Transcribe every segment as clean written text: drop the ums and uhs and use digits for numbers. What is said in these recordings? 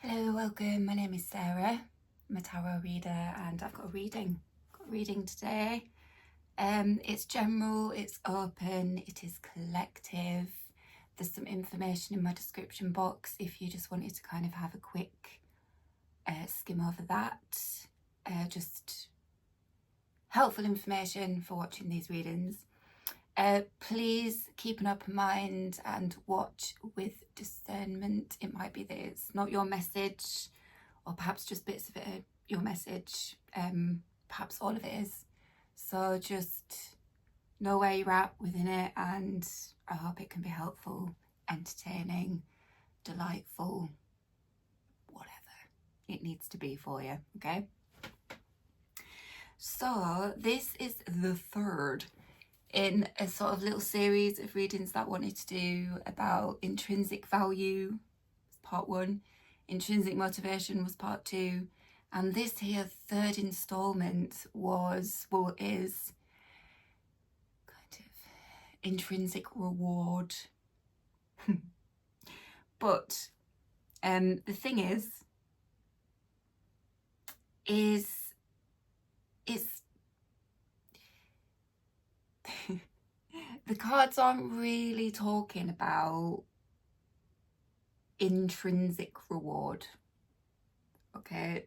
Hello, welcome. My name is Sarah. I'm a tarot reader and I've got a reading. Today. It's general, it's open, it is collective. There's some information in my description box if you just wanted to kind of have a quick skim over that. Just helpful information for watching these readings. Please keep an open mind and watch with discernment. It might be that it's not your message, or perhaps just bits of it are your message. Perhaps all of it is. So just know where you're at within it, and I hope it can be helpful, entertaining, delightful, whatever it needs to be for you, okay? So this is the third in a sort of little series of readings that I wanted to do about intrinsic value, part 1, intrinsic motivation was part 2, and this here third installment is kind of intrinsic reward. But the thing is the cards aren't really talking about intrinsic reward, okay?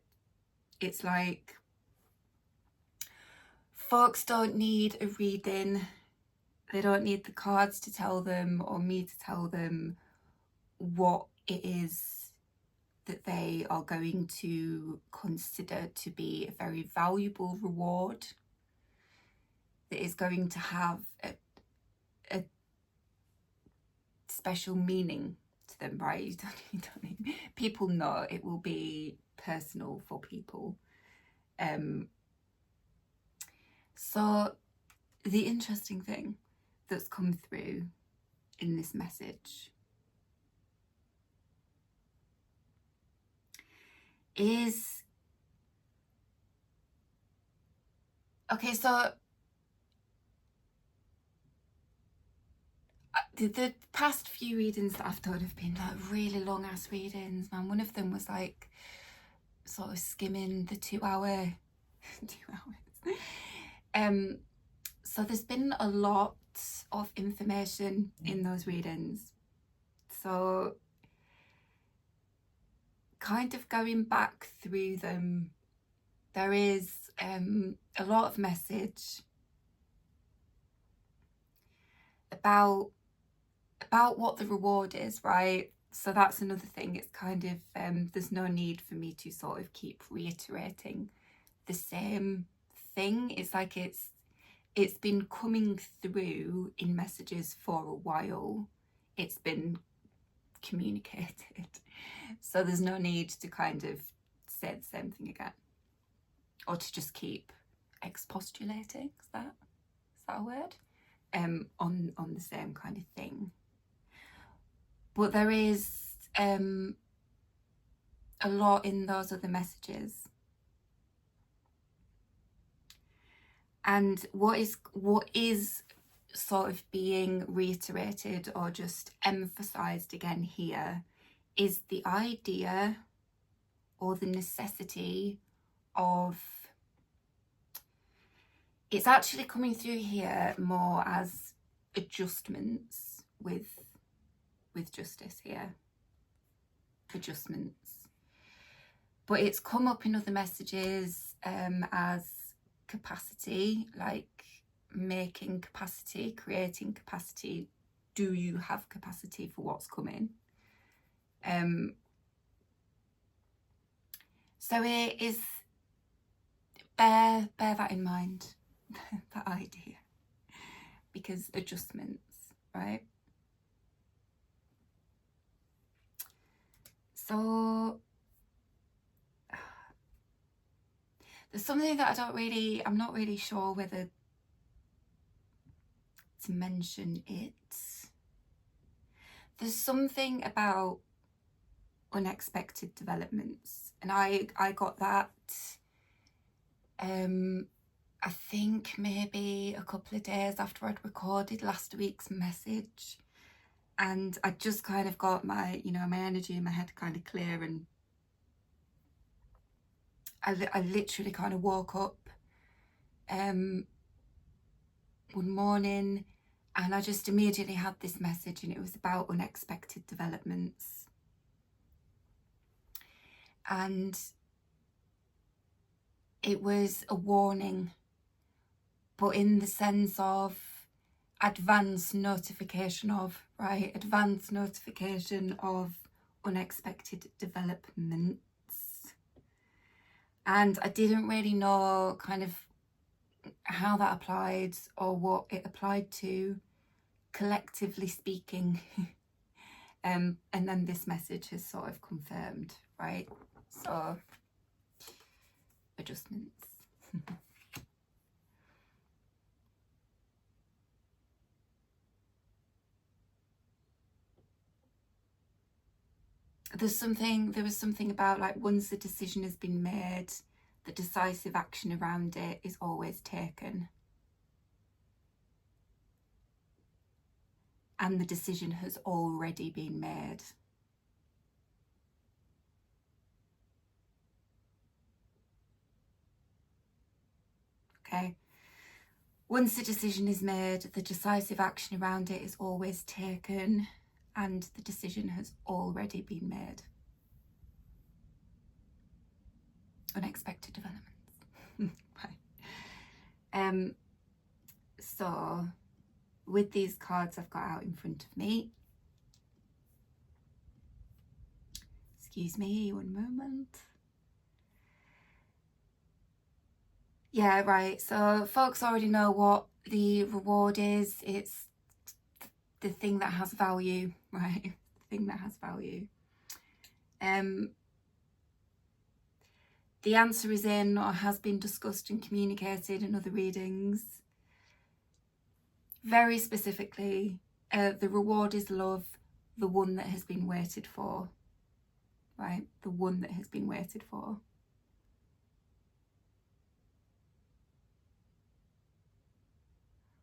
It's like folks don't need a reading. They don't need the cards to tell them or me to tell them what it is that they are going to consider to be a very valuable reward that is going to have a special meaning to them, right? You don't need, people know it will be personal for people. So the interesting thing that's come through in this message is, okay, so the past few readings that I've done have been like really long ass readings, man. One of them was like sort of skimming the 2 hour 2 hours. So there's been a lot of information in those readings, so kind of going back through them, there is a lot of message about what the reward is, right? So that's another thing. It's kind of there's no need for me to sort of keep reiterating the same thing. It's like it's been coming through in messages for a while. It's been communicated, so there's no need to kind of say the same thing again, or to just keep expostulating. Is that a word? On the same kind of thing. But there is a lot in those other messages, and what is sort of being reiterated or just emphasized again here is the idea or the necessity of, it's actually coming through here more as adjustments with justice here, adjustments, but it's come up in other messages as capacity, like making capacity, creating capacity. Do you have capacity for what's coming? So it is, bear that in mind, that idea, because adjustments, right? So there's something that I'm not really sure whether to mention it. There's something about unexpected developments, and I got that I think maybe a couple of days after I'd recorded last week's message, and I just kind of got my, my energy in my head kind of clear, and I literally kind of woke up one morning and I just immediately had this message, and it was about unexpected developments. And it was a warning, but in the sense of advance notification of, right? Advance notification of unexpected developments. And I didn't really know kind of how that applied or what it applied to, collectively speaking. And then this message has sort of confirmed, right? So, adjustments. There was something about, like, once the decision has been made, the decisive action around it is always taken. And the decision has already been made. Okay. Once the decision is made, the decisive action around it is always taken, and the decision has already been made. Unexpected developments. Right. So with these cards I've got out in front of me, excuse me one moment. Yeah, right, so folks already know what the reward is. It's the thing that has value, right? The thing that has value. The answer is in or has been discussed and communicated in other readings. Very specifically, the reward is love, the one that has been waited for, right? The one that has been waited for.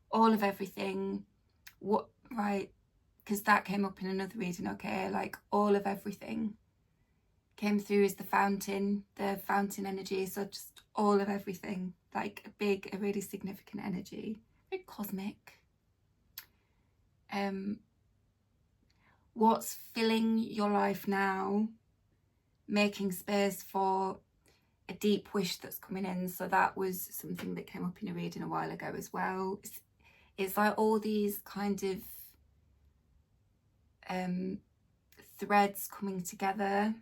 All of everything, what, right? Because that came up in another reading, okay? Like, all of everything came through as the fountain energy. So just all of everything, like a really significant energy, very cosmic. What's filling your life now, making space for a deep wish that's coming in. So that was something that came up in a reading a while ago as well. It's like all these kind of threads coming together.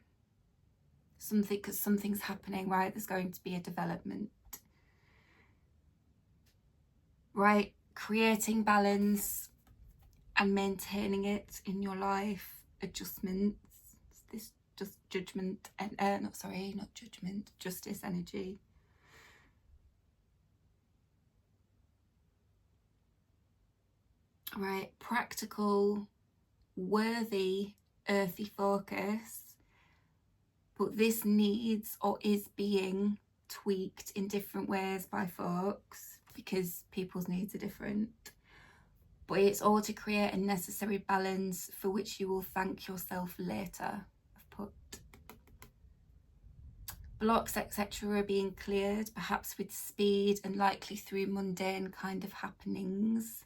Because something's happening, right? There's going to be a development, right? Creating balance and maintaining it in your life. Adjustments. This just judgment and not judgment, justice energy. Right, practical, worthy, earthy focus. But this needs or is being tweaked in different ways by folks because people's needs are different. But it's all to create a necessary balance for which you will thank yourself later. I've put blocks, etc. are being cleared, perhaps with speed and likely through mundane kind of happenings.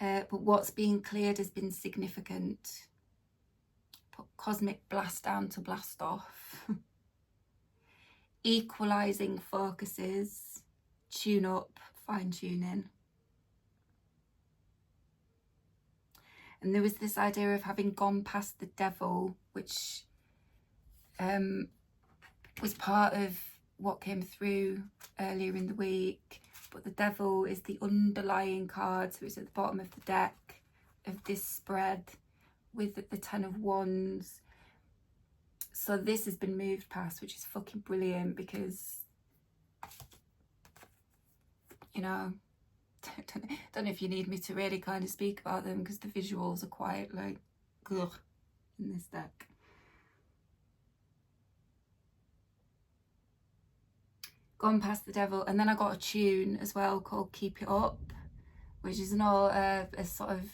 But what's being cleared has been significant. Put cosmic blast down to blast off. Equalising focuses, tune up, fine tuning. And there was this idea of having gone past the devil, which was part of what came through earlier in the week. But the devil is the underlying card, so it's at the bottom of the deck of this spread with the 10 of Wands. So this has been moved past, which is fucking brilliant because, you know, don't know if you need me to really kind of speak about them because the visuals are quite like, ugh, in this deck. Gone past the devil, and then I got a tune as well called Keep It Up, which is a sort of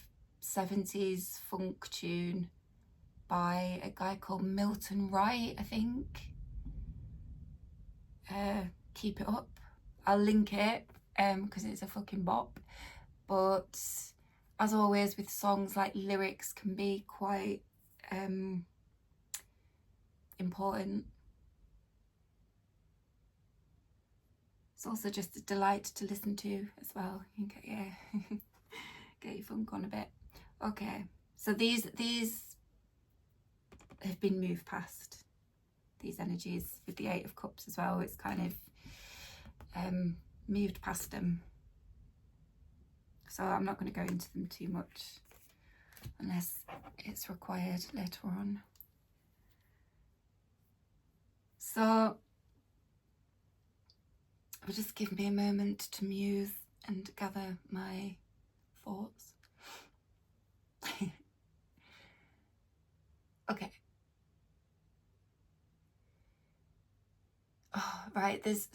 70s funk tune by a guy called Milton Wright, I think. keep it up. I'll link it because it's a fucking bop. But as always with songs, like lyrics can be quite important. It's also just a delight to listen to as well. You can get, get your funk on a bit. Okay, so these have been moved past, these energies with the Eight of Cups as well. It's kind of moved past them. So I'm not going to go into them too much unless it's required later on. So just give me a moment to muse and gather my thoughts. Okay. Oh, right, there's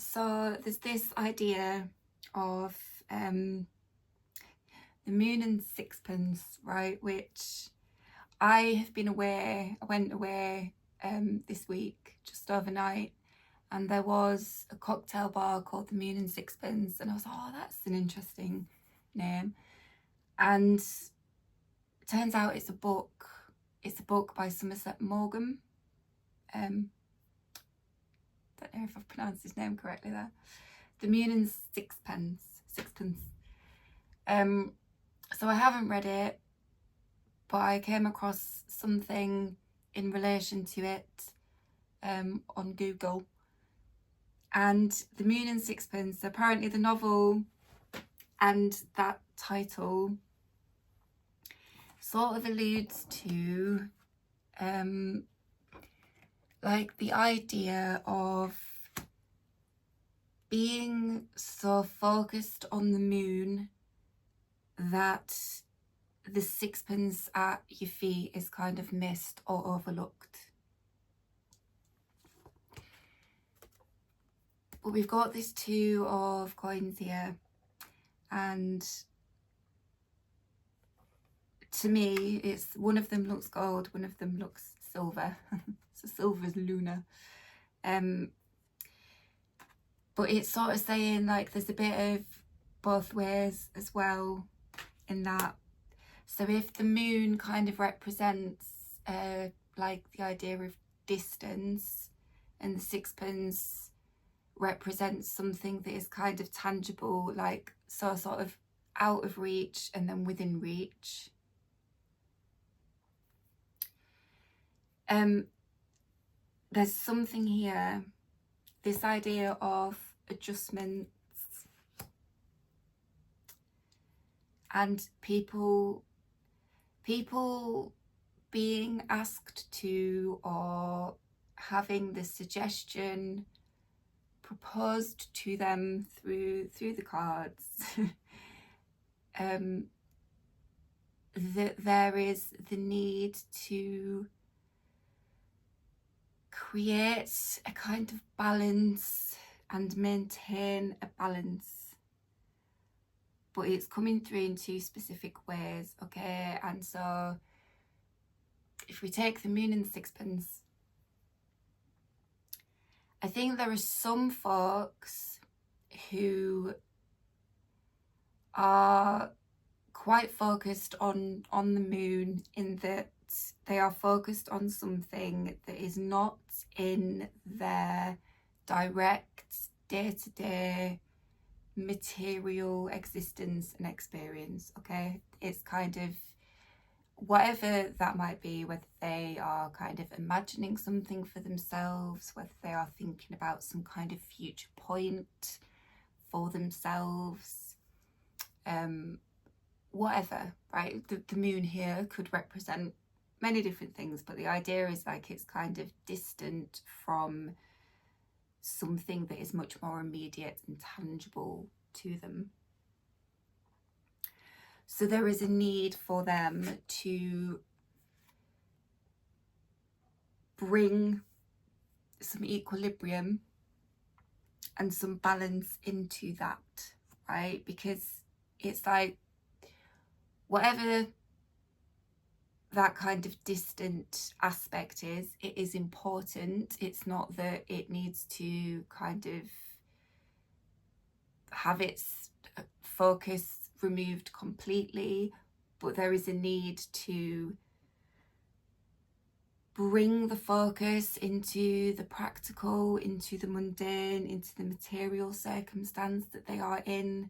this idea of the moon and sixpence, right, which I have been aware. I went away this week, just overnight, and there was a cocktail bar called the Moon and Sixpence, and I was like, oh, that's an interesting name. And it turns out it's a book. It's a book by Somerset Maugham. Don't know if I've pronounced his name correctly there. The Moon and Sixpence. So I haven't read it, but I came across something in relation to it on Google. And the Moon and Sixpence, apparently the novel and that title sort of alludes to like the idea of being so focused on the moon that the sixpence at your feet is kind of missed or overlooked. But we've got this Two of Coins here, and to me, it's one of them looks gold, one of them looks silver. So silver is lunar. But it's sort of saying like there's a bit of both ways as well in that. So if the moon kind of represents like the idea of distance, and the sixpence represents something that is kind of tangible, like so sort of out of reach and then within reach. There's something here, this idea of adjustments and people being asked to, or having the suggestion proposed to them through the cards that there is the need to create a kind of balance and maintain a balance, but it's coming through in two specific ways. Okay, and so if we take the moon and sixpence, I think there are some folks who are quite focused on the moon, in that they are focused on something that is not in their direct day-to-day material existence and experience. Okay, it's kind of whatever that might be, whether they are kind of imagining something for themselves, whether they are thinking about some kind of future point for themselves, whatever, right? The moon here could represent many different things, but the idea is like it's kind of distant from something that is much more immediate and tangible to them. So there is a need for them to bring some equilibrium and some balance into that, right? Because it's like whatever that kind of distant aspect is, it is important. It's not that it needs to kind of have its focus removed completely, but there is a need to bring the focus into the practical, into the mundane, into the material circumstance that they are in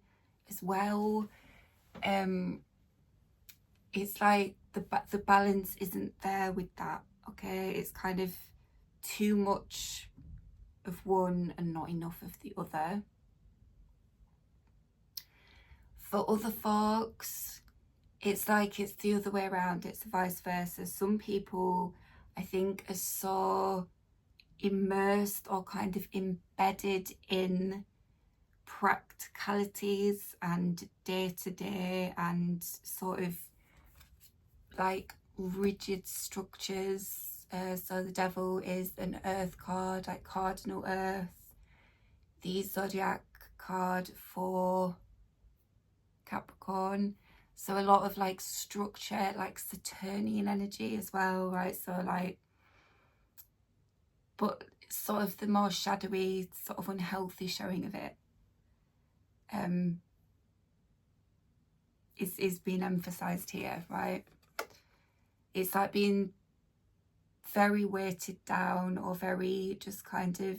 as well. It's like the balance isn't there with that, okay? It's kind of too much of one and not enough of the other. For other folks, it's like it's the other way around. It's vice versa. Some people, I think, are so immersed or kind of embedded in practicalities and day-to-day and sort of like rigid structures. So the devil is an earth card, like cardinal earth. The zodiac card for Capricorn, so a lot of like structure, like Saturnian energy as well, right? So like, but sort of the more shadowy, sort of unhealthy showing of it is being emphasized here, right? It's like being very weighted down or very just kind of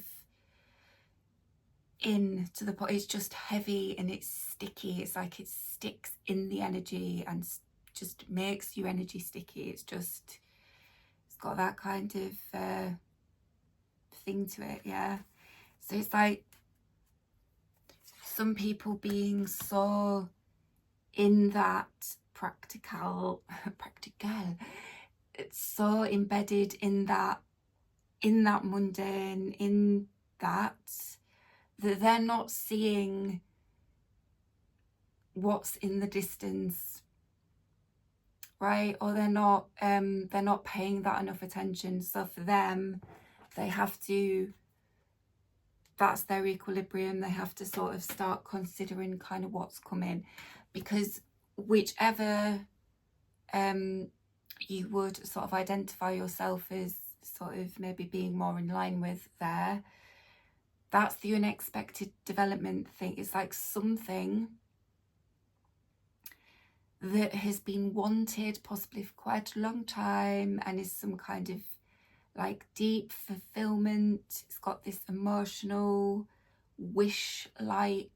in to the point. It's just heavy and it's sticky. It's like it sticks in the energy and just makes your energy sticky. It's got that kind of thing to it, yeah. So it's like some people being so in that practical, it's so embedded in that mundane, in that they're not seeing what's in the distance, right? Or they're not paying that enough attention. So for them, they have to, that's their equilibrium. They have to sort of start considering kind of what's coming, because whichever you would sort of identify yourself as sort of maybe being more in line with there, that's the unexpected development thing. It's like something that has been wanted possibly for quite a long time and is some kind of like deep fulfillment. It's got this emotional wish-like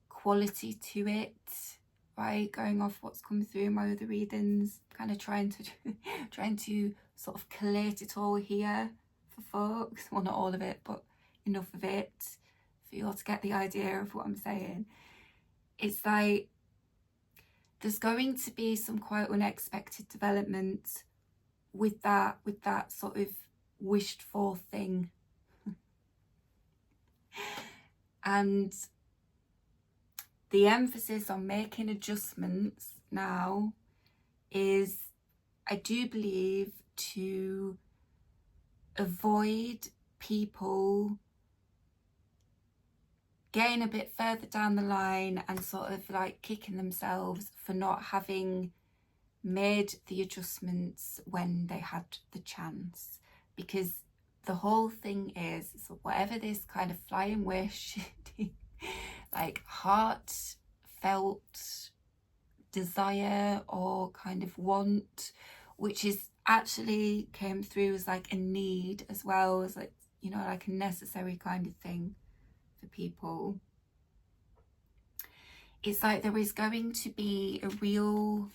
quality to it, right? Going off what's come through in my other readings, kind of trying to sort of collate it all here for folks. Well, not all of it, but enough of it for you all to get the idea of what I'm saying. It's like there's going to be some quite unexpected development with that sort of wished for thing. And the emphasis on making adjustments now is, I do believe, to avoid people getting a bit further down the line and sort of like kicking themselves for not having made the adjustments when they had the chance. Because the whole thing is, so whatever this kind of flying wish, like heartfelt desire or kind of want, which is actually came through as like a need as well, as like, you know, like a necessary kind of thing for people. It's like there is going to be a real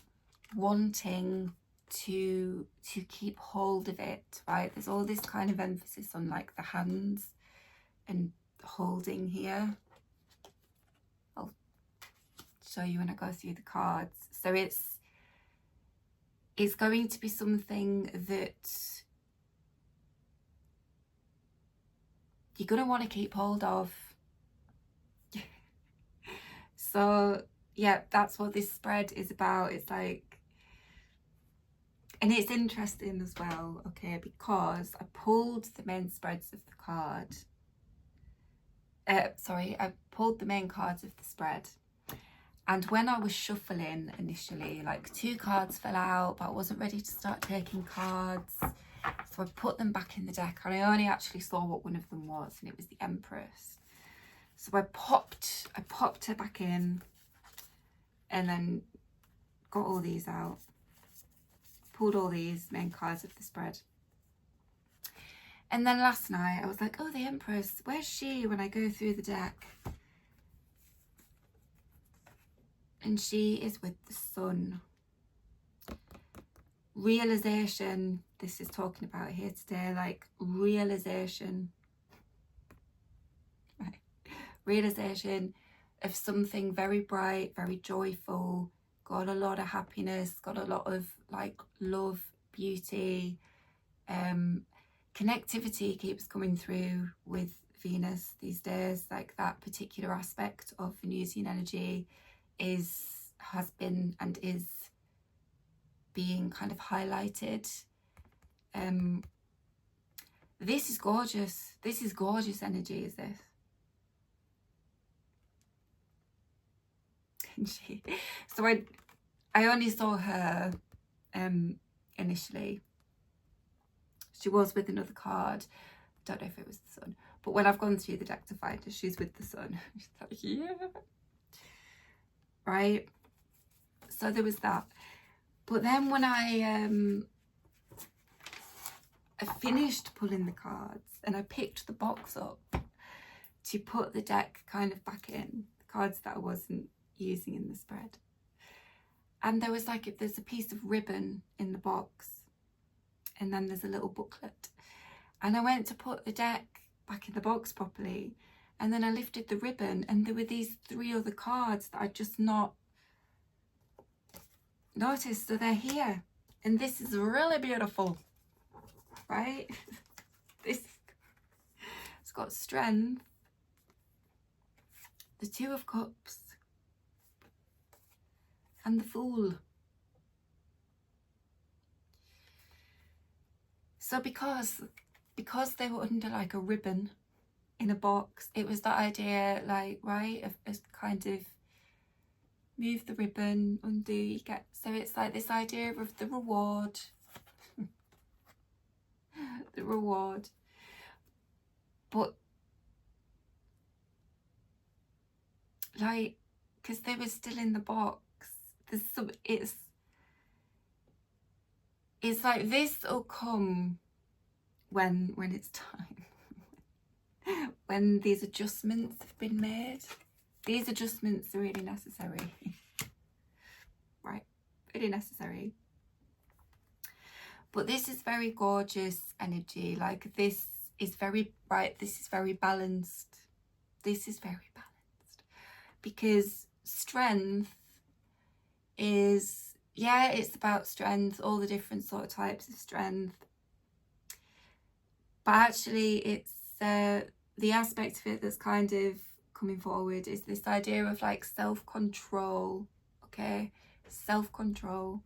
wanting to keep hold of it, right? There's all this kind of emphasis on like the hands and holding here. I'll show you when I go through the cards. So it's going to be something that you're going to want to keep hold of. So yeah, that's what this spread is about. It's like, and it's interesting as well, okay, because I pulled the main spreads of the card. I pulled the main cards of the spread, And when I was shuffling initially, like 2 cards fell out, but I wasn't ready to start taking cards. So I put them back in the deck, and I only actually saw what one of them was, and it was the Empress. So I popped her back in, and then got all these out. Pulled all these main cards of the spread. And then last night I was like, oh, the Empress, where's she when I go through the deck? And she is with the Sun. Realization, this is talking about here today, like realization. Right. Realization of something very bright, very joyful, got a lot of happiness, got a lot of like love, beauty, connectivity keeps coming through with Venus these days. Like that particular aspect of Venusian energy has been and is being kind of highlighted. This is gorgeous. This is gorgeous energy, is this? So I only saw her initially. She was with another card. Don't know if it was the Sun, but when I've gone through the deck to find her, she's with the Sun. She's like, yeah, right. So there was that. But then when I finished pulling the cards and I picked the box up to put the deck kind of back in, the cards that I wasn't using in the spread, and there was like, if there's a piece of ribbon in the box, and then there's a little booklet, and I went to put the deck back in the box properly, and then I lifted the ribbon and there were these 3 other cards that I'd just not noticed. So they're here, and this is really beautiful, right? This, it's got Strength, the 2 of Cups, and the Fool. So because they were under like a ribbon in a box, it was that idea, like, right, of kind of move the ribbon, undo, you get, so it's like this idea of the reward. The reward. But like, because they were still in the box, there's some, it's like this will come when it's time. When these adjustments have been made. These adjustments are really necessary. Right, really necessary. But this is very gorgeous energy. Like, this is very bright, this is very balanced. This is very balanced. Because strength is, yeah, it's about strength, all the different sort of types of strength. But actually it's the aspect of it that's kind of coming forward is this idea of like self-control, okay? Self-control.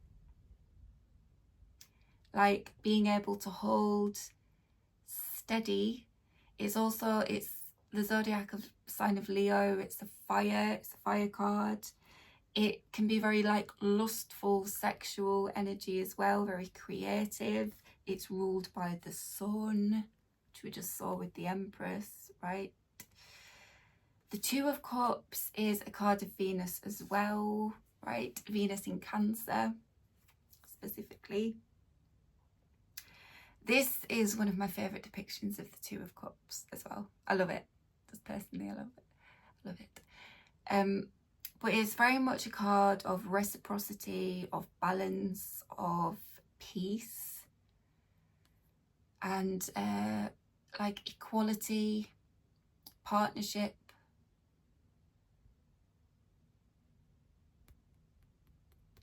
Like being able to hold steady is also, it's the zodiac of sign of Leo, it's a fire card. It can be very like lustful, sexual energy as well, very creative. It's ruled by the Sun, which we just saw with the Empress, right? The 2 of Cups is a card of Venus as well, right? Venus in Cancer, specifically. This is one of my favourite depictions of the 2 of Cups as well. I love it. Just personally, I love it. I love it. But it's very much a card of reciprocity, of balance, of peace, and like equality, partnership.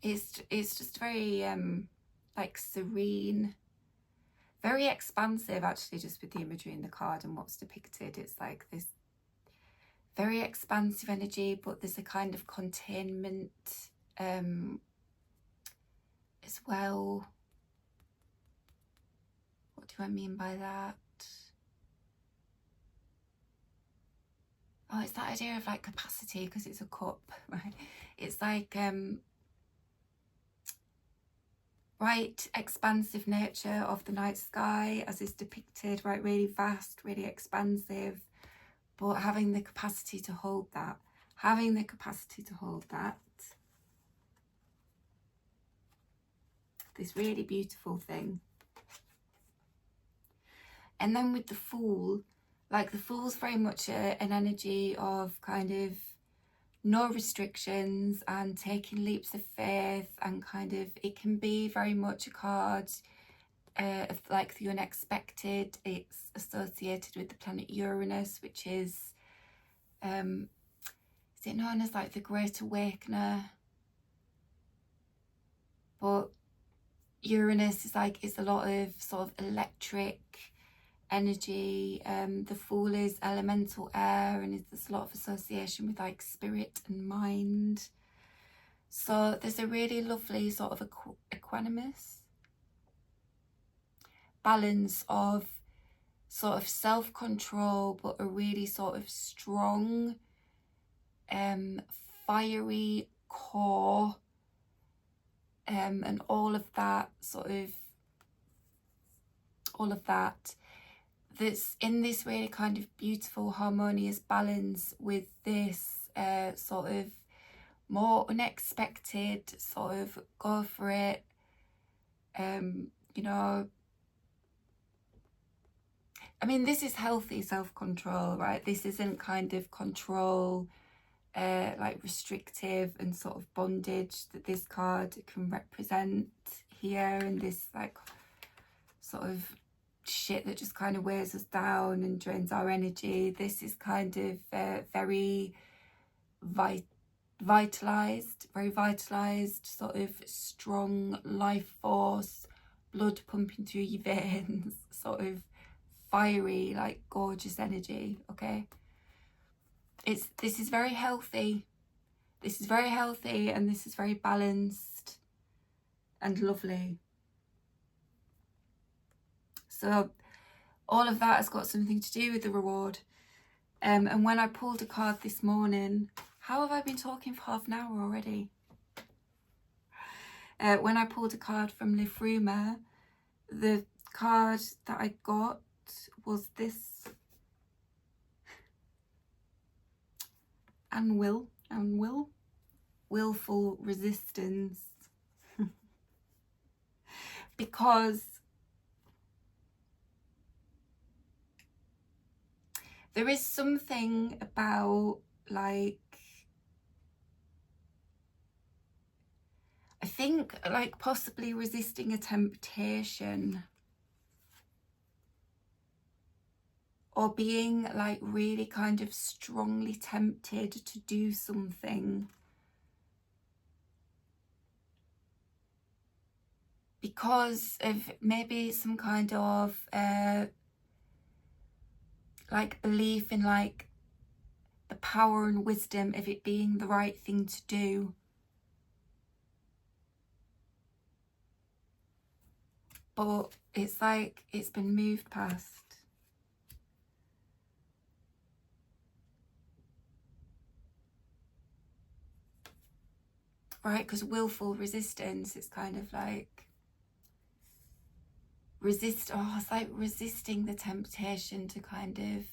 It's just very like serene, very expansive actually, just with the imagery in the card and what's depicted. It's like this very expansive energy, but there's a kind of containment as well. What do I mean by that? Oh, it's that idea of like capacity, because it's a cup, right? It's like right, expansive nature of the night sky as is depicted, right? Really vast, really expansive, but having the capacity to hold that, having the capacity to hold that. This really beautiful thing. And then with the Fool, like the Fool's very much an energy of kind of no restrictions and taking leaps of faith, and kind of, it can be very much a card of like the unexpected. It's associated with the planet Uranus, which is it known as like the Great Awakener? But Uranus is like, it's a lot of sort of electric energy. The Fool is elemental air, and there's a lot of association with like spirit and mind. So there's a really lovely sort of equanimous balance of sort of self-control, but a really sort of strong fiery core, and all of that that's in this really kind of beautiful harmonious balance with this sort of more unexpected sort of go for it, you know. I mean, this is healthy self-control, right? This isn't kind of control, like restrictive and sort of bondage that this card can represent here, and this like sort of shit that just kind of wears us down and drains our energy. This is kind of very vitalized, very vitalized, sort of strong life force, blood pumping through your veins, sort of fiery, like gorgeous energy. Okay, this is very healthy. This is very healthy, and this is very balanced and lovely. So all of that has got something to do with the reward. And when I pulled a card this morning, how have I been talking for half an hour already? When I pulled a card from Lifruma, the card that I got was this Anwille, Willful Resistance. Because there is something about, like, I think, like, possibly resisting a temptation, or being like really kind of strongly tempted to do something because of maybe some kind of like belief in like the power and wisdom of it being the right thing to do. But it's like it's been moved past. Right, because willful resistance, it's kind of like it's like resisting the temptation to kind of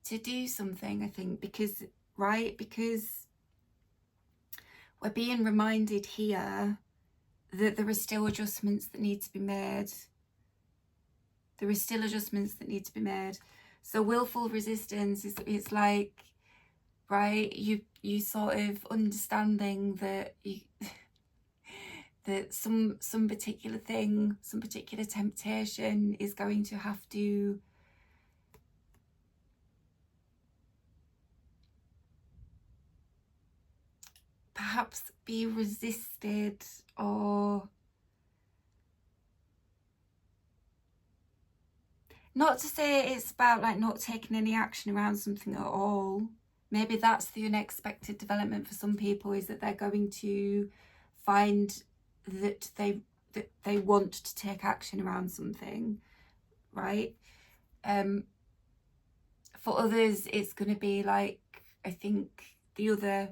to do something, I think, because we're being reminded here that there are still adjustments that need to be made. There are still adjustments that need to be made. So willful resistance is, it's like, right, you sort of understanding that that some particular thing, some particular temptation is going to have to perhaps be resisted, or not to say it's about like not taking any action around something at all. Maybe that's the unexpected development for some people, is that they're going to find that they want to take action around something. right? For others, it's going to be like, I think the other,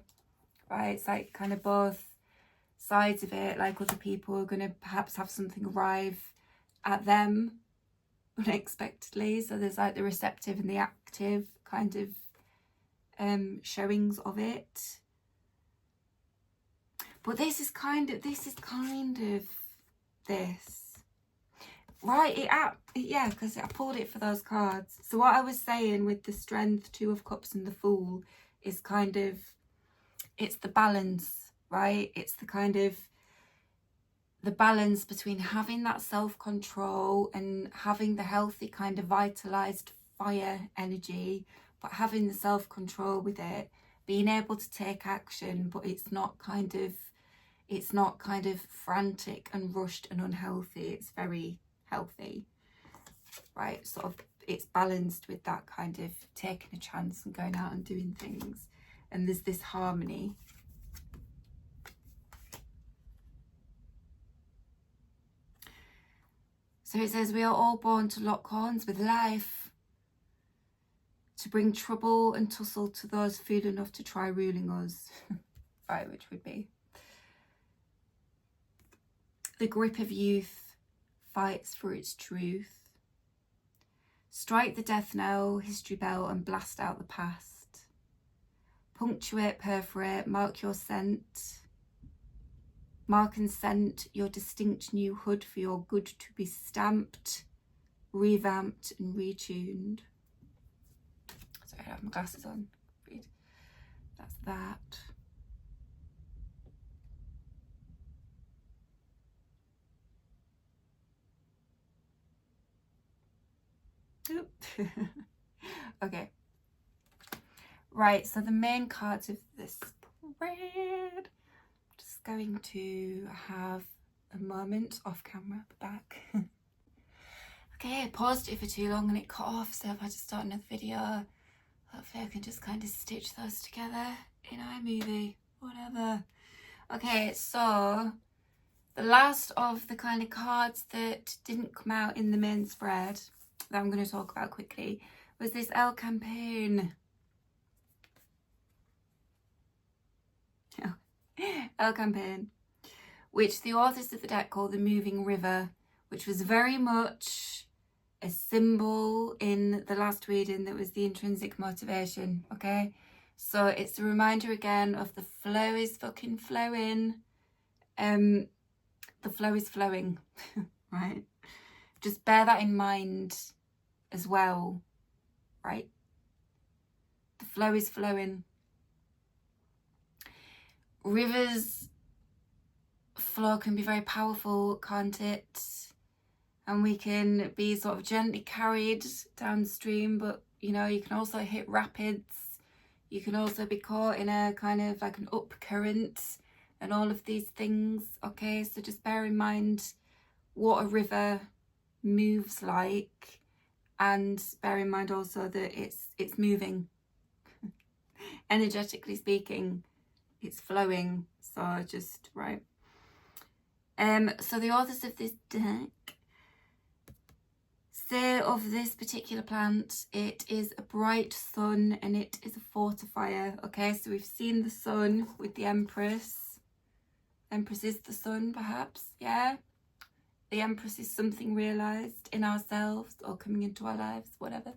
right? It's like kind of both sides of it. Like other people are going to perhaps have something arrive at them unexpectedly. So there's like the receptive and the active kind of showings of it. But this is kind of this. Right, yeah, because I pulled it for those cards. So what I was saying with the Strength, Two of Cups and the Fool is kind of, it's the balance, right? It's the kind of, the balance between having that self-control and having the healthy kind of vitalized fire energy, but having the self-control with it, being able to take action, but it's not kind of frantic and rushed and unhealthy. It's very healthy, right? Sort of, it's balanced with that kind of taking a chance and going out and doing things, and there's this harmony. So it says, we are all born to lock horns with life, to bring trouble and tussle to those fool enough to try ruling us. Right, which would be the grip of youth fights for its truth. Strike the death knell, history bell, and blast out the past. Punctuate, perforate, mark your scent. Mark and scent your distinct new hood for your good to be stamped, revamped, and retuned. Sorry, I have my glasses on. Read. That's that. Okay, right, so the main cards of this spread, just going to have a moment off camera, back. Okay, I paused it for too long and it cut off, so if I just start another video, hopefully I can just kind of stitch those together in iMovie, whatever. Okay, so the last of the kind of cards that didn't come out in the main spread that I'm going to talk about quickly was this Elecampane. Elecampane, which the authors of the deck call the moving river, which was very much a symbol in the last reading that was the intrinsic motivation, okay? So it's a reminder again of the flow is fucking flowing. The flow is flowing, right? Just bear that in mind as well, right? The flow is flowing. Rivers flow can be very powerful, can't it? And we can be sort of gently carried downstream, but you know, you can also hit rapids. You can also be caught in a kind of like an up current and all of these things, okay? So just bear in mind what a river moves like, and bear in mind also that it's moving. Energetically speaking, it's flowing. So just right. So the authors of this deck say of this particular plant, it is a bright sun and it is a fortifier. Okay, so we've seen the sun with the Empress. Empress is the sun, perhaps, yeah? The Empress is something realised in ourselves or coming into our lives, whatever.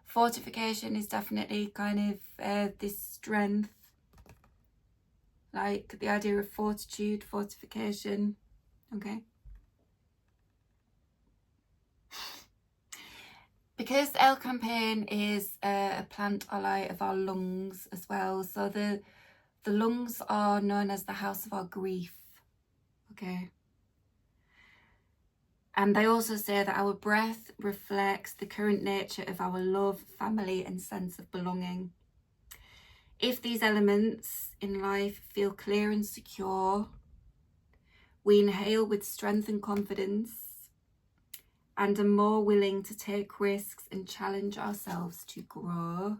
Fortification is definitely kind of this strength, like the idea of fortitude, fortification, okay? Because Elecampane is a plant ally of our lungs as well, so the lungs are known as the house of our grief, okay? And they also say that our breath reflects the current nature of our love, family, and sense of belonging. If these elements in life feel clear and secure, we inhale with strength and confidence and are more willing to take risks and challenge ourselves to grow.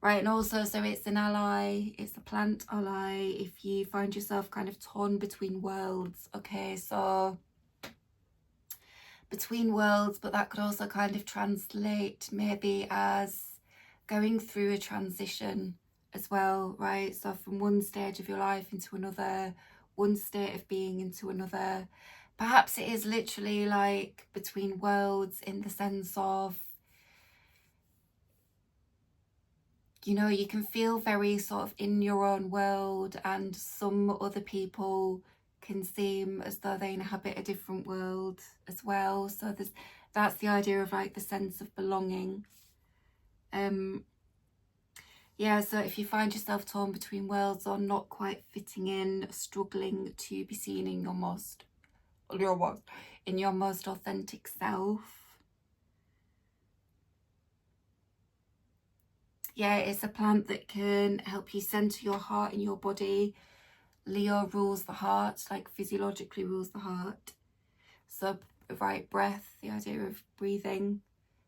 Right, and also, so it's an ally, it's a plant ally if you find yourself kind of torn between worlds, okay? So between worlds, but that could also kind of translate maybe as going through a transition as well, right? So from one stage of your life into another, one state of being into another. Perhaps it is literally like between worlds in the sense of, you know, you can feel very sort of in your own world, and some other people can seem as though they inhabit a different world as well. So that's the idea of like the sense of belonging. Yeah, so if you find yourself torn between worlds or not quite fitting in, struggling to be seen in your most authentic self. Yeah, it's a plant that can help you center your heart in your body. Leo rules the heart, like physiologically rules the heart. So right breath, the idea of breathing.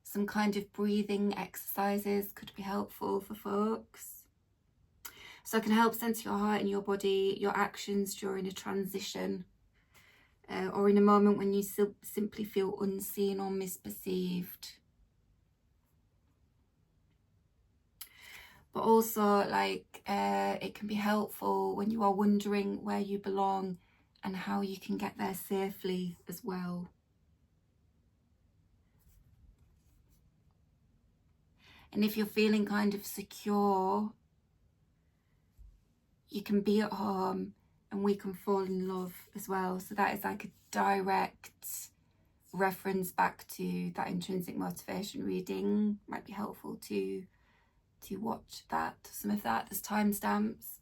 Some kind of breathing exercises could be helpful for folks. So it can help center your heart in your body, your actions during a transition, or in a moment when you simply feel unseen or misperceived. But also, like, it can be helpful when you are wondering where you belong and how you can get there safely as well. And if you're feeling kind of secure, you can be at home and we can fall in love as well. So that is like a direct reference back to that intrinsic motivation reading. Might be helpful to watch that. Some of that, there's timestamps.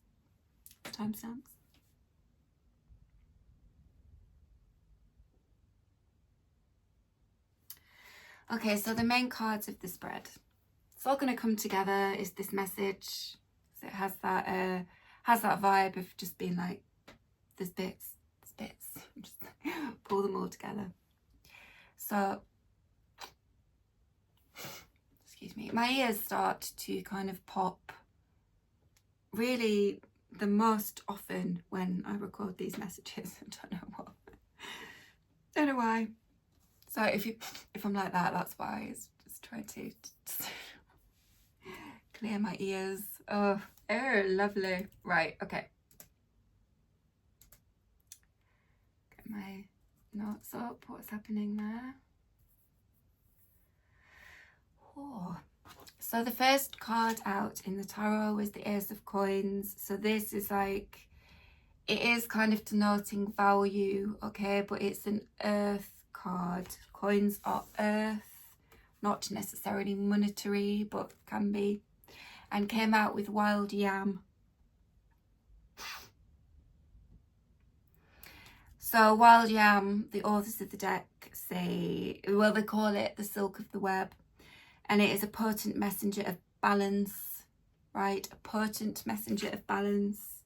Okay, so the main cards of the spread. It's all going to come together is this message. So it has that vibe of just being like, there's bits. Just pull them all together. So, excuse me, my ears start to kind of pop really the most often when I record these messages. I don't know why. So if I'm like that, that's why. It's just trying to clear my ears. Oh, lovely. Right, okay. Get my notes up. What's happening there? Oh. So the first card out in the tarot is the Ace of Coins. So this is like, it is kind of denoting value, okay, but it's an earth card. Coins are earth, not necessarily monetary, but can be. And came out with Wild Yam. So Wild Yam, the authors of the deck say, well, they call it the silk of the web. And it is a potent messenger of balance, right? A potent messenger of balance,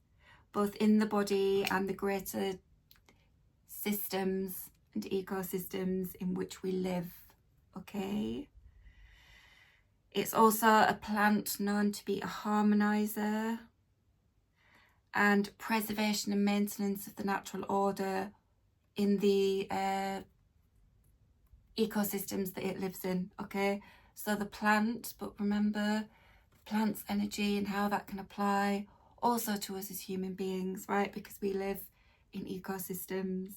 both in the body and the greater systems and ecosystems in which we live, okay? It's also a plant known to be a harmonizer and preservation and maintenance of the natural order in the ecosystems that it lives in, okay? So the plant, but remember the plant's energy and how that can apply also to us as human beings, right? Because we live in ecosystems.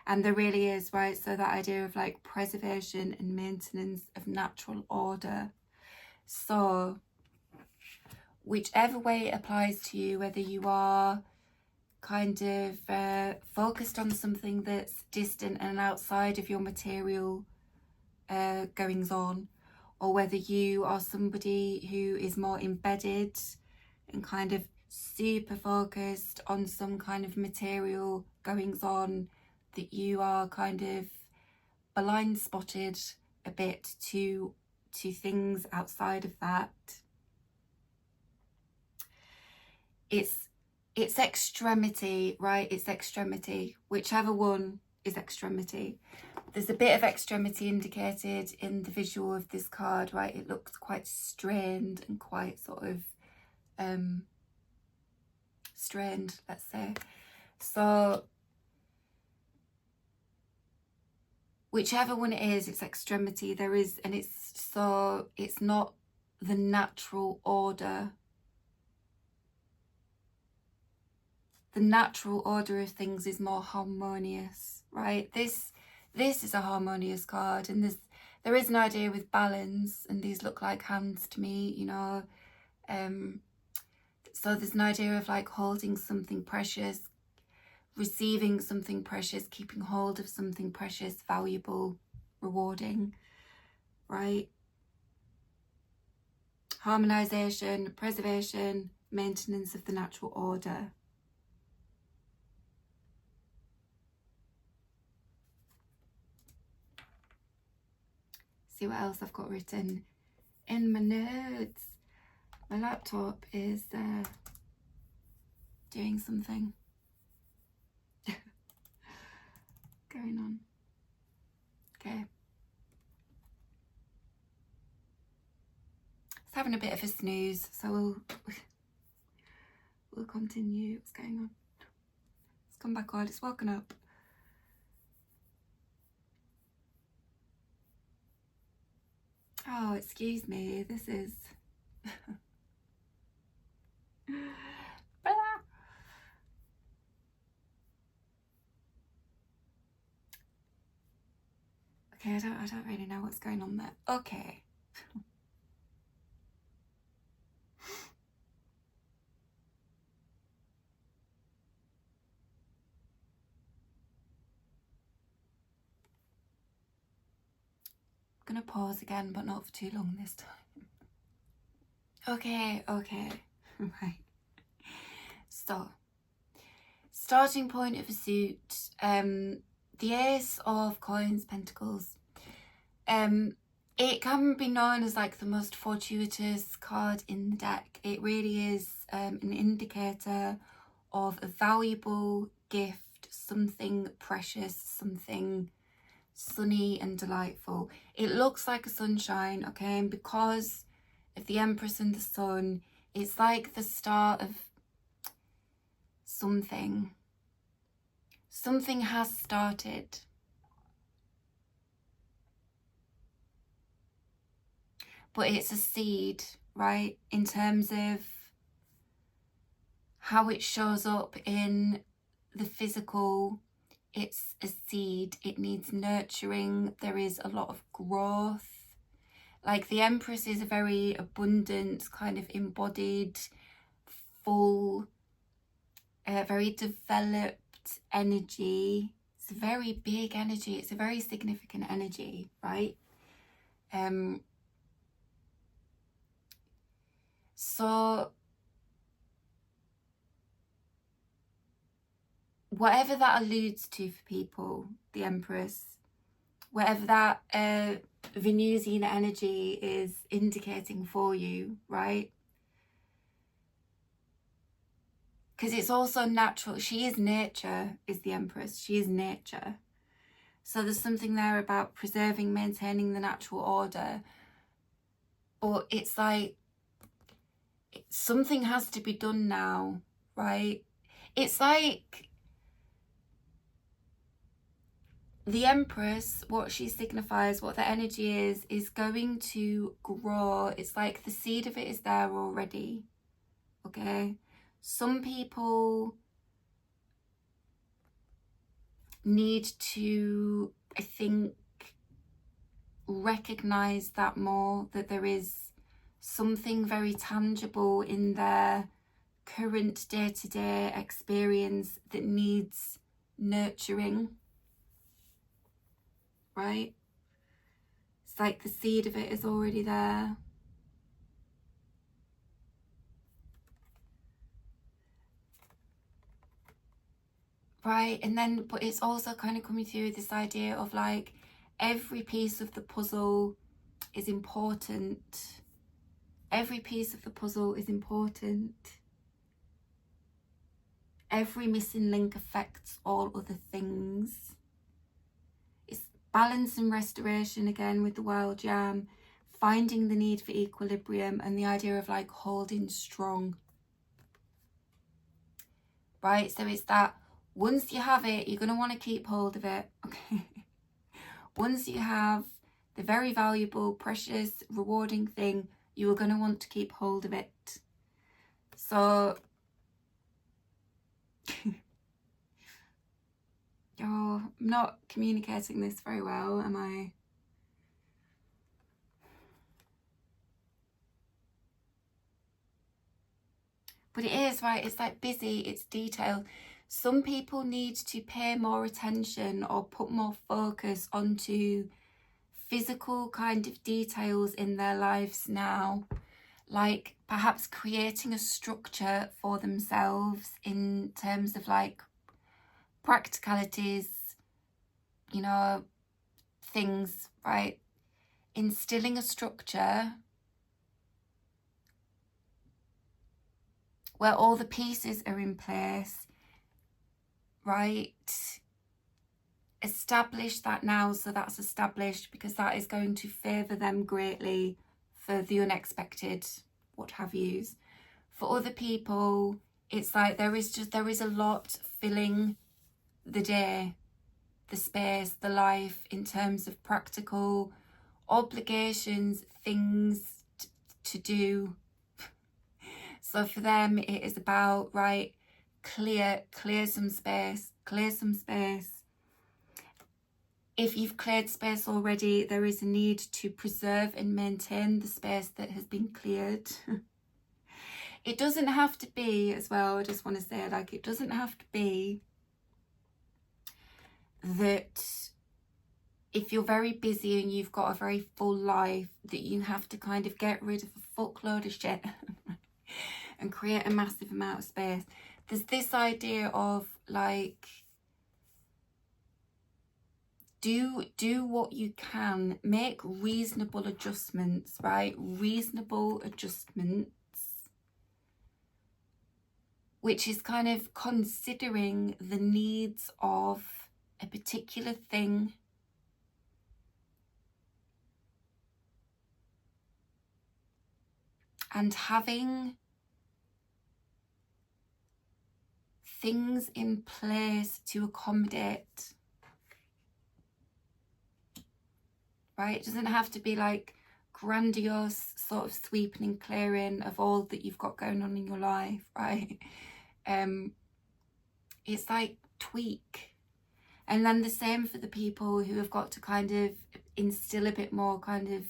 And there really is, right? So that idea of like preservation and maintenance of natural order. So whichever way it applies to you, whether you are kind of focused on something that's distant and outside of your material goings on, or whether you are somebody who is more embedded and kind of super focused on some kind of material goings on, that you are kind of blind spotted a bit to things outside of that. It's extremity, right? It's extremity, whichever one is extremity. There's a bit of extremity indicated in the visual of this card, right? It looks quite strained and quite sort of strained, let's say. So whichever one it is, it's extremity. There is, and it's not the natural order. The natural order of things is more harmonious, right? This is a harmonious card, and there is an idea with balance, and these look like hands to me, you know. So there's an idea of like holding something precious, receiving something precious, keeping hold of something precious, valuable, rewarding, right? Harmonization, preservation, maintenance of the natural order. See what else I've got written in my notes. My laptop is doing something going on. Okay. It's having a bit of a snooze, so we'll continue. What's going on? It's come back on. It's woken up. Oh, excuse me. This is okay, I don't really know what's going on there. Okay. I'm gonna pause again, but not for too long this time. Okay. Right. So, starting point of a suit, the Ace of Coins, Pentacles. It can be known as like the most fortuitous card in the deck. It really is an indicator of a valuable gift, something precious, something sunny and delightful. It looks like a sunshine, okay, and because of the Empress and the Sun, it's like the start of something. Something has started. But it's a seed, right? In terms of how it shows up in the physical, it's a seed. It needs nurturing. There is a lot of growth. Like the Empress is a very abundant, kind of embodied, full, very developed energy. It's a very big energy. It's a very significant energy, right? So whatever that alludes to for people, the Empress, whatever that Venusian energy is indicating for you, right? Because it's also natural. She is nature, is the Empress. She is nature. So there's something there about preserving, maintaining the natural order. But it's like something has to be done now, right? It's like the Empress, what she signifies, what the energy is going to grow. It's like the seed of it is there already, okay? Some people need to, I think, recognize that more, that there is something very tangible in their current day-to-day experience that needs nurturing, right? It's like the seed of it is already there. Right, and then, but it's also kind of coming through this idea of like every piece of the puzzle is important. Every piece of the puzzle is important. Every missing link affects all other things. It's balance and restoration again with the wild yam, finding the need for equilibrium and the idea of like holding strong. Right, so it's that once you have it, you're going to want to keep hold of it, okay? once you have the very valuable, precious, rewarding thing, you are going to want to keep hold of it. So, oh, I'm not communicating this very well, am I? But it is, right? It's like busy, it's detailed. Some people need to pay more attention or put more focus onto physical kind of details in their lives now. Like perhaps creating a structure for themselves in terms of like practicalities, you know, things, right? Instilling a structure where all the pieces are in place, right? Establish that now, so that's established, because that is going to favour them greatly for the unexpected, what have yous. For other people, it's like there is a lot filling the day, the space, the life, in terms of practical obligations, things to do. So for them, it is about, right, clear some space, clear some space. If you've cleared space already, there is a need to preserve and maintain the space that has been cleared. It doesn't have to be, as well, I just want to say, like, it doesn't have to be that if you're very busy and you've got a very full life, that you have to kind of get rid of a fuckload of shit and create a massive amount of space. There's this idea of like, do what you can, make reasonable adjustments, right? Reasonable adjustments, which is kind of considering the needs of a particular thing. And having things in place to accommodate, right? It doesn't have to be like grandiose sort of sweeping and clearing of all that you've got going on in your life, right? It's like tweak. And then the same for the people who have got to kind of instill a bit more kind of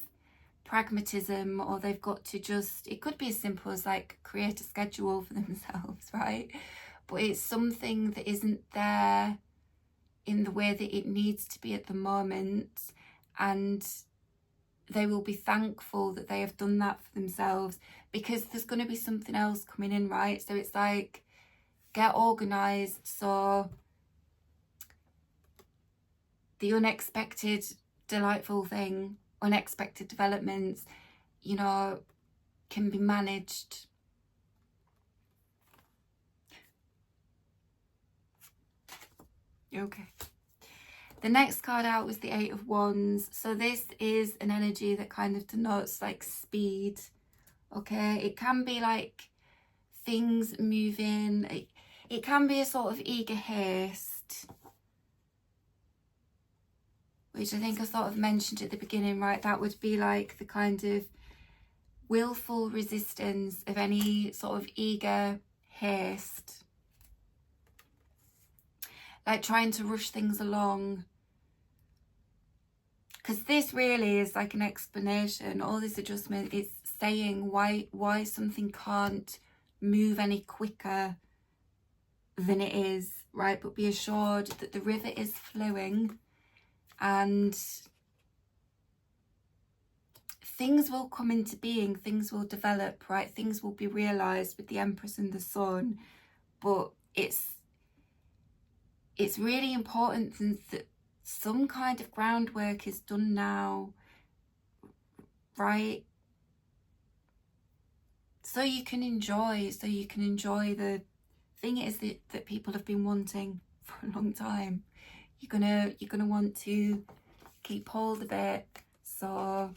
pragmatism, or they've got to just, it could be as simple as like create a schedule for themselves, right? But it's something that isn't there in the way that it needs to be at the moment, and they will be thankful that they have done that for themselves, because there's going to be something else coming in, right? So it's like, get organised so the unexpected delightful thing, unexpected developments, you know, can be managed. Okay. The next card out was the Eight of Wands. So this is an energy that kind of denotes like speed. Okay, it can be like things moving. It can be a sort of eager haste, which I think I sort of mentioned at the beginning, right? That would be like the kind of willful resistance of any sort of eager haste. Like trying to rush things along. Because this really is like an explanation. All this adjustment is saying why something can't move any quicker than it is, right? But be assured that the river is flowing and things will come into being, things will develop, right? Things will be realised with the Empress and the Sun. But it's really important that some kind of groundwork is done now, right? So you can enjoy the thing is that people have been wanting for a long time. You're gonna want to keep hold of it. So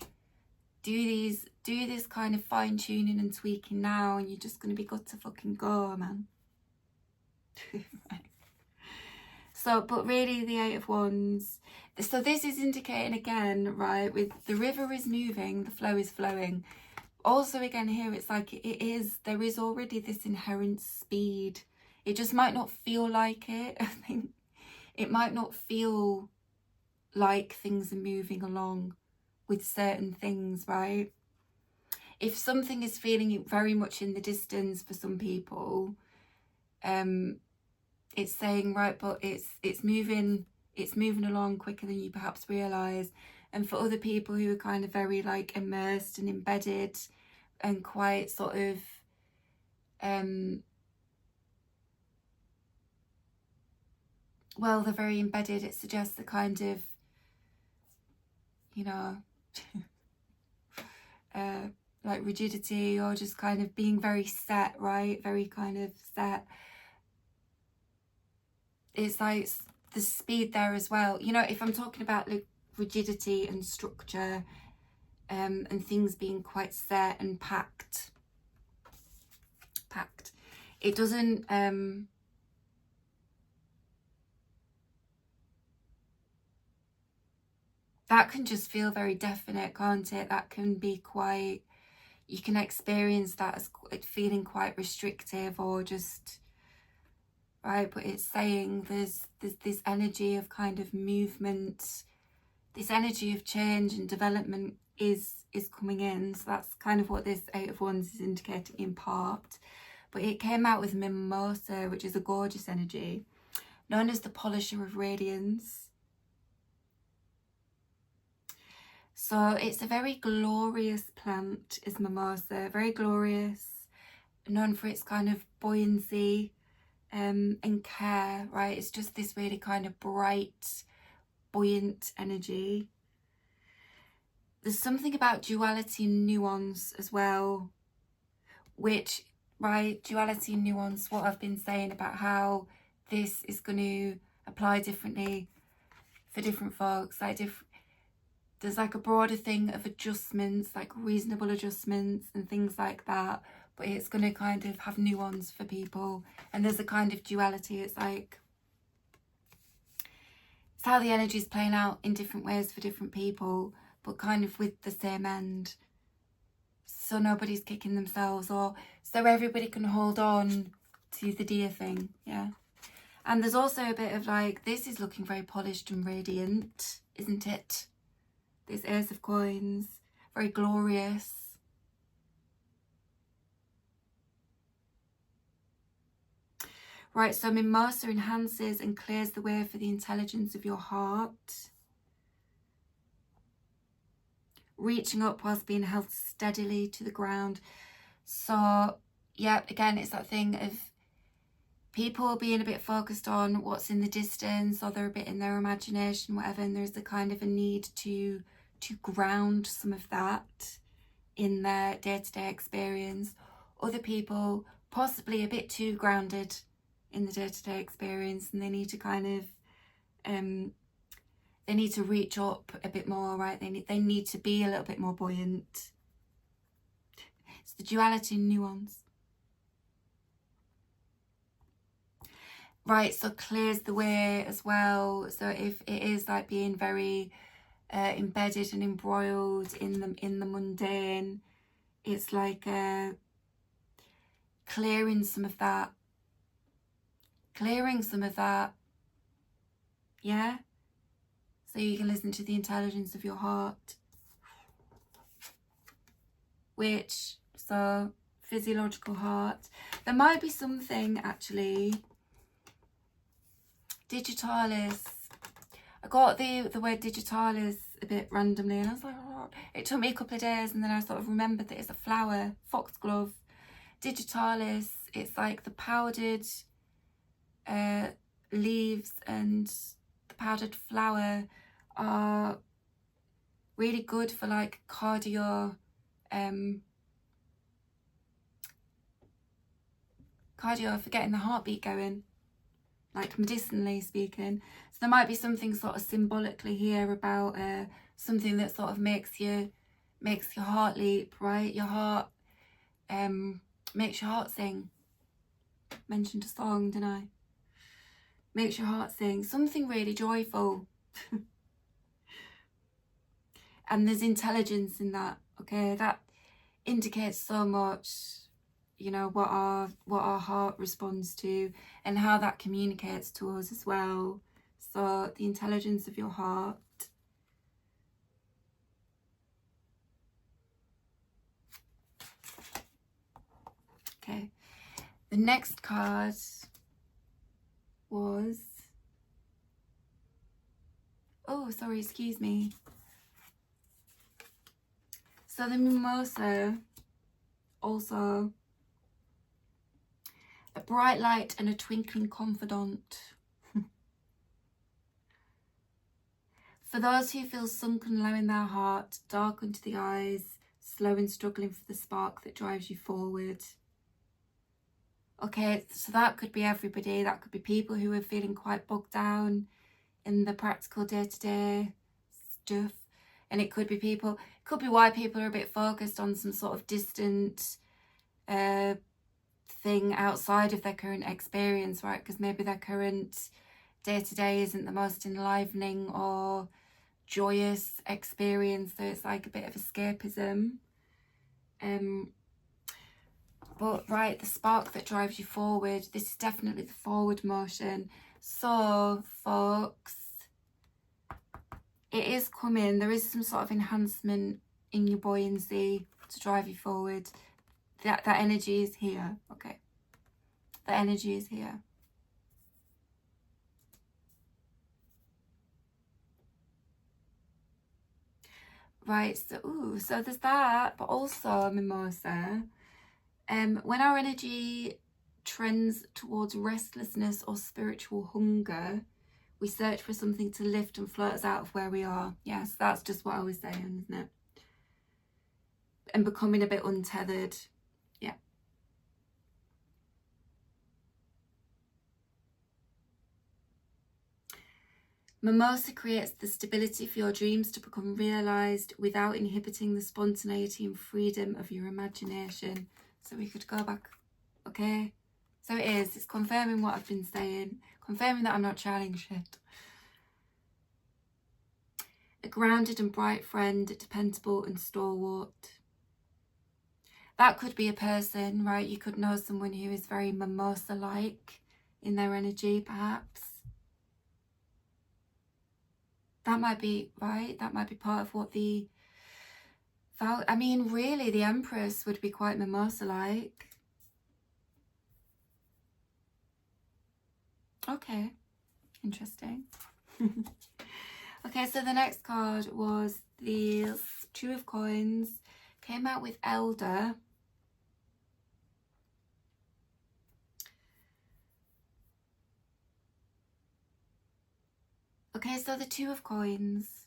do this kind of fine tuning and tweaking now, and you're just gonna be good to fucking go, man. Right. So, but really the Eight of Wands, So this is indicating again, right, with the river is moving, the flow is flowing. Also again here, it's like there is already this inherent speed. It just might not feel like it. I think it might not feel like things are moving along with certain things, right? If something is feeling very much in the distance for some people, it's saying, right, but it's moving along quicker than you perhaps realize. And for other people who are kind of very like immersed and embedded and quite sort of well, they're very embedded, it suggests the kind of, you know, like rigidity, or just kind of being very set, right? Very kind of set. It's like the speed there as well. You know, if I'm talking about like rigidity and structure, and things being quite set and packed, it doesn't, that can just feel very definite, can't it? That can be quite, you can experience that as feeling quite restrictive or just, right? But it's saying there's this energy of kind of movement, this energy of change and development is coming in. So that's kind of what this Eight of Wands is indicating in part. But it came out with Mimosa, which is a gorgeous energy, known as the polisher of radiance. So it's a very glorious plant, is Mimosa, very glorious, known for its kind of buoyancy and care, right? It's just this really kind of bright, buoyant energy. There's something about duality and nuance as well, which, right, duality and nuance, what I've been saying about how this is going to apply differently for different folks, like there's like a broader thing of adjustments, like reasonable adjustments and things like that, but it's going to kind of have nuance for people. And there's a kind of duality. It's like, it's how the energy is playing out in different ways for different people, but kind of with the same end. So nobody's kicking themselves, or so everybody can hold on to the dear thing, yeah. And there's also a bit of like, this is looking very polished and radiant, isn't it? This Ace of Coins, very glorious. Right, so Mimosa enhances and clears the way for the intelligence of your heart. Reaching up whilst being held steadily to the ground. So, yeah, again, it's that thing of people being a bit focused on what's in the distance, or they're a bit in their imagination, whatever, and there's a kind of a need to ground some of that in their day-to-day experience. Other people possibly a bit too grounded in the day-to-day experience, and they need to kind of they need to reach up a bit more, right? They need to be a little bit more buoyant. It's the duality and nuance. Right, so clears the way as well. So if it is like being very embedded and embroiled in the mundane, it's like clearing some of that, yeah, so you can listen to the intelligence of your heart, which, so physiological heart, there might be something actually digitalis. I got the word digitalis a bit randomly, and I was like, oh. It took me a couple of days, and then I sort of remembered that it's a flower, foxglove. Digitalis, it's like the powdered leaves and the powdered flower are really good for like cardio, for getting the heartbeat going, like medicinally speaking. So there might be something sort of symbolically here about something that sort of makes your heart leap, right? Your heart makes your heart sing. Mentioned a song, didn't I? Makes your heart sing. Something really joyful. And there's intelligence in that, okay? That indicates so much, you know, what our heart responds to and how that communicates to us as well. So the intelligence of your heart. Okay, the next card was, oh sorry, excuse me. So the Mimosa, also a bright light and a twinkling confidant. For those who feel sunken low in their heart, dark under the eyes, slow and struggling for the spark that drives you forward. Okay, so that could be everybody. That could be people who are feeling quite bogged down in the practical day-to-day stuff. And it could be people, it could be why people are a bit focused on some sort of distant thing outside of their current experience, right? Because maybe their current day-to-day isn't the most enlivening or joyous experience, so it's like a bit of escapism. But right, the spark that drives you forward, this is definitely the forward motion. So folks, it is coming. There is some sort of enhancement in your buoyancy to drive you forward. That energy is here. Okay, the energy is here. Right, so there's that, but also Mimosa. When our energy trends towards restlessness or spiritual hunger, we search for something to lift and float us out of where we are. Yes, that's just what I was saying, isn't it? And becoming a bit untethered. Yeah. Mimosa creates the stability for your dreams to become realised without inhibiting the spontaneity and freedom of your imagination. So we could go back, okay? So it's confirming what I've been saying, confirming that I'm not channeling shit. A grounded and bright friend, dependable and stalwart. That could be a person, right? You could know someone who is very Mimosa-like in their energy, perhaps. That might be, right? That might be part of what the... I mean, really, the Empress would be quite Mimosa-like. Okay, interesting. Okay, so the next card was the Two of Coins. Came out with Elder. Okay, so the Two of Coins.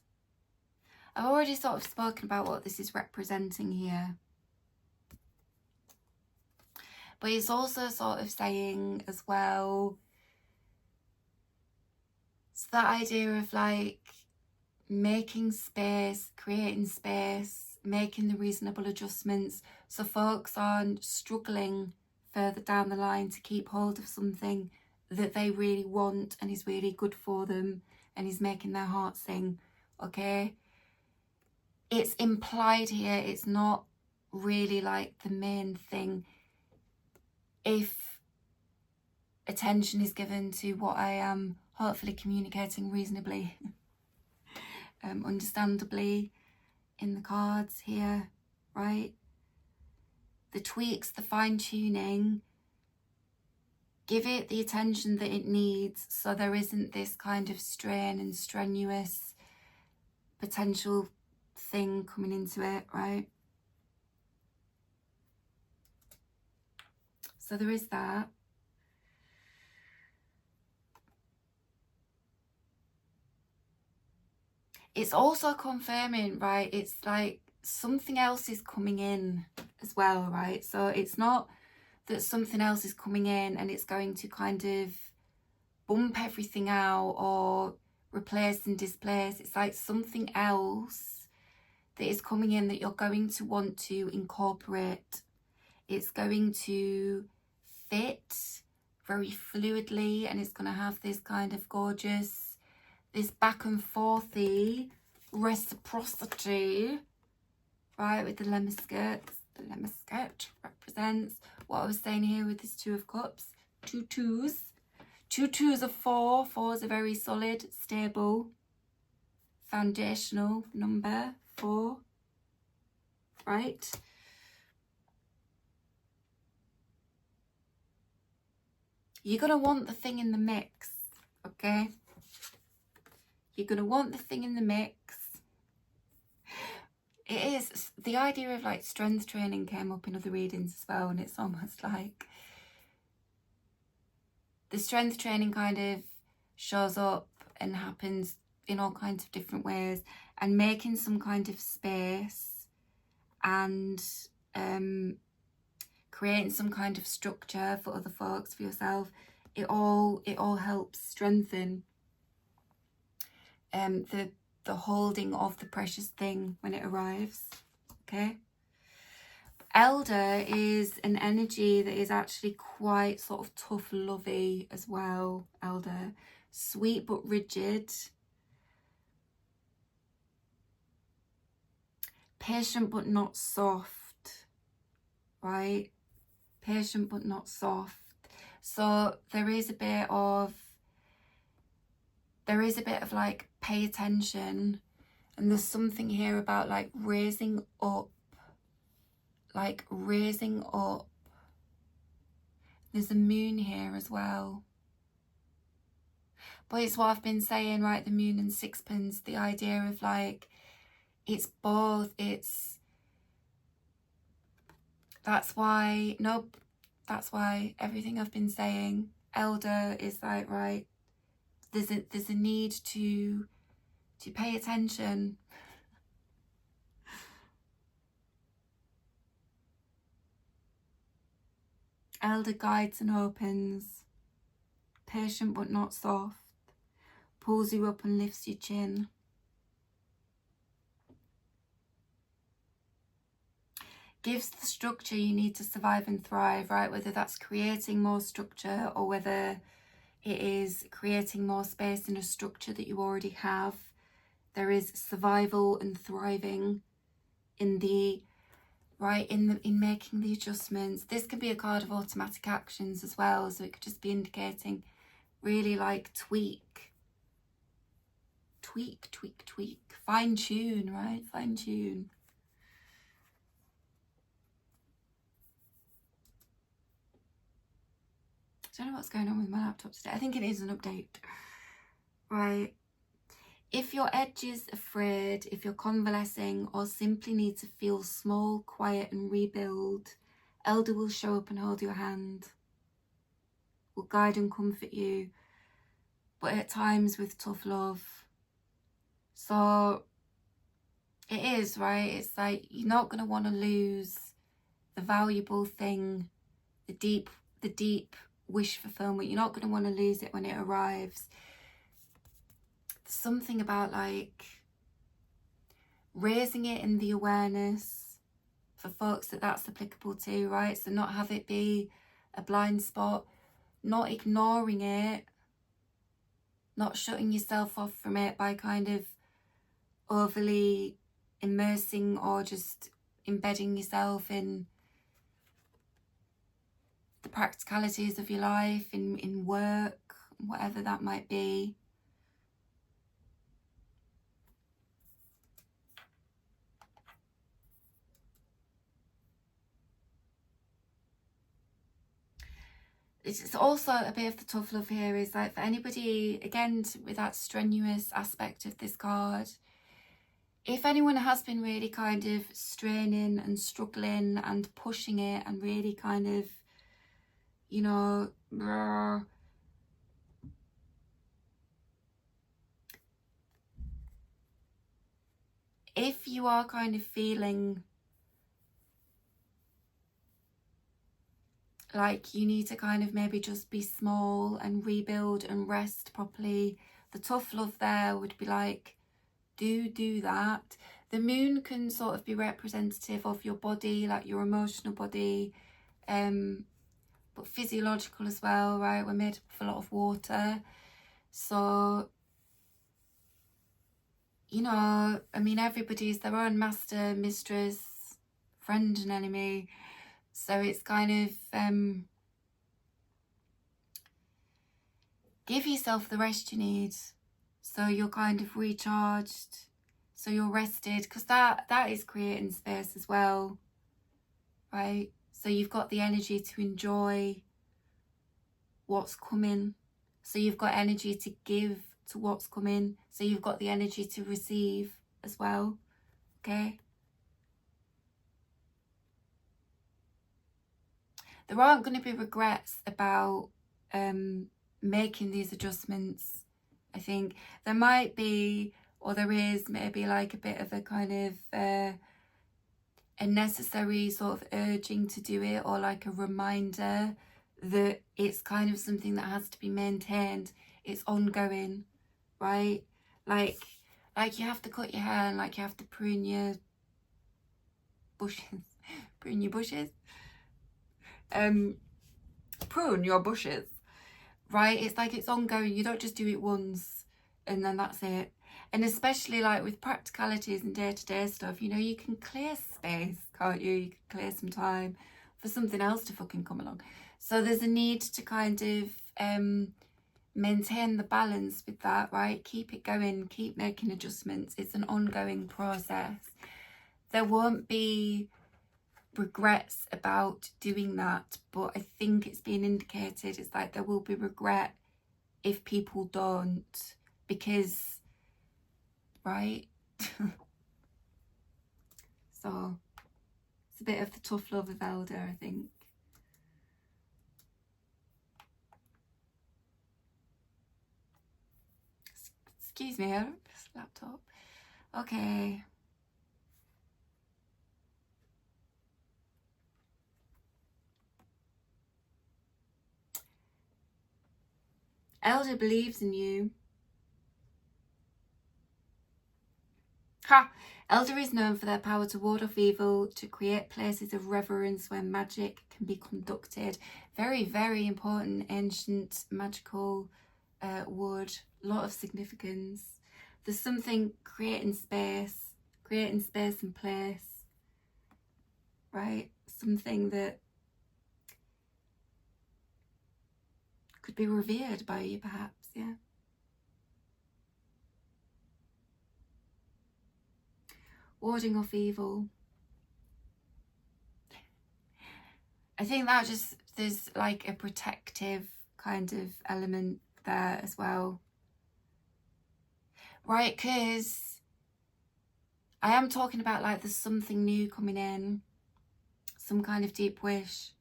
I've already sort of spoken about what this is representing here. But it's also sort of saying as well, it's that idea of like making space, creating space, making the reasonable adjustments so folks aren't struggling further down the line to keep hold of something that they really want and is really good for them and is making their heart sing, okay? It's implied here, it's not really like the main thing. If attention is given to what I am hopefully communicating reasonably, understandably in the cards here, right? The tweaks, the fine-tuning, give it the attention that it needs so there isn't this kind of strain and strenuous potential thing coming into it, right? So there is that. It's also confirming, right? It's like something else is coming in as well, right? So it's not that something else is coming in and it's going to kind of bump everything out or replace and displace. It's like something else that is coming in that you're going to want to incorporate. It's going to fit very fluidly and it's going to have this kind of gorgeous, this back and forthy reciprocity, right, with the lemon skirts. The lemon skirt represents what I was saying here with this Two of Cups. 2 2s. 2 2s are 4. 4 is a very solid, stable, foundational number. 4, right? You're going to want the thing in the mix, okay? You're going to want the thing in the mix. It is, the idea of like strength training came up in other readings as well, and it's almost like the strength training kind of shows up and happens in all kinds of different ways, and making some kind of space and creating some kind of structure for other folks, for yourself, it all helps strengthen the holding of the precious thing when it arrives, okay? Elder is an energy that is actually quite sort of tough, lovey as well. Elder, sweet but rigid, patient but not soft, right? Patient but not soft. So there is a bit of like pay attention, and there's something here about like raising up. There's a moon here as well. But it's what I've been saying, right? The moon and sixpence, the idea of like, it's both, that's why everything I've been saying, Elder is like, right, there's a need to pay attention. Elder guides and opens, patient but not soft, pulls you up and lifts your chin. Gives the structure you need to survive and thrive, right? Whether that's creating more structure or whether it is creating more space in a structure that you already have. There is survival and thriving in in making the adjustments. This could be a card of automatic actions as well, so it could just be indicating really like tweak, fine tune, right? Fine tune. I don't know what's going on with my laptop today. I think it needs an update. Right. If your edge is afraid, if you're convalescing or simply need to feel small, quiet and rebuild, Elder will show up and hold your hand, will guide and comfort you, but at times with tough love. So it is, right? It's like you're not going to want to lose the valuable thing, the deep wish fulfillment. You're not going to want to lose it when it arrives. There's something about like raising it in the awareness for folks that's applicable to, right? So not have it be a blind spot, not ignoring it, not shutting yourself off from it by kind of overly immersing or just embedding yourself in the practicalities of your life, in work, whatever that might be. It's also a bit of the tough love here is like for anybody, again, with that strenuous aspect of this card, if anyone has been really kind of straining and struggling and pushing it and really kind of, you know, if you are kind of feeling like you need to kind of maybe just be small and rebuild and rest properly, the tough love there would be like, do that. The moon can sort of be representative of your body, like your emotional body, but physiological as well, right? We're made up of a lot of water. So you know, I mean, everybody's their own master, mistress, friend and enemy. So it's kind of, give yourself the rest you need. So you're kind of recharged, so you're rested, because that is creating space as well, right? So you've got the energy to enjoy what's coming. So you've got energy to give to what's coming. So you've got the energy to receive as well, okay? There aren't going to be regrets about making these adjustments. I think there might be, or there is maybe like a bit of a kind of a necessary sort of urging to do it, or like a reminder that it's kind of something that has to be maintained. It's ongoing, right? Like you have to cut your hair, and like you have to prune your bushes. Prune your bushes. Prune your bushes, right? It's like it's ongoing. You don't just do it once and then that's it. And especially like with practicalities and day-to-day stuff, you know, you can clear space, can't you? You can clear some time for something else to fucking come along. So there's a need to kind of maintain the balance with that, right? Keep it going, keep making adjustments. It's an ongoing process. There won't be regrets about doing that, but I think it's being indicated, it's like there will be regret if people don't, because, right? So it's a bit of the tough love of Elder, I think. Excuse me, laptop. Okay. Elder believes in you. Ha! Elder is known for their power to ward off evil, to create places of reverence where magic can be conducted. Very, very important ancient magical word. A lot of significance. There's something creating space and place, right? Something that could be revered by you, perhaps, yeah. Warding off evil. I think that just, there's like a protective kind of element there as well. Right, because I am talking about like there's something new coming in, some kind of deep wish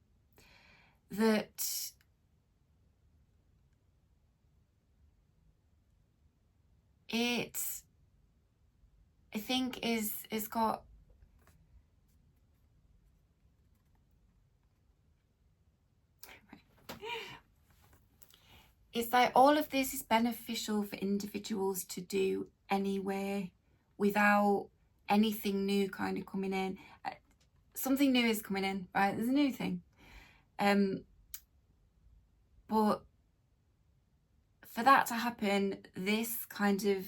that it, I think, is got it's like all of this is beneficial for individuals to do anyway, without anything new kind of coming in. Something new is coming in, right? There's a new thing. But for that to happen, this kind of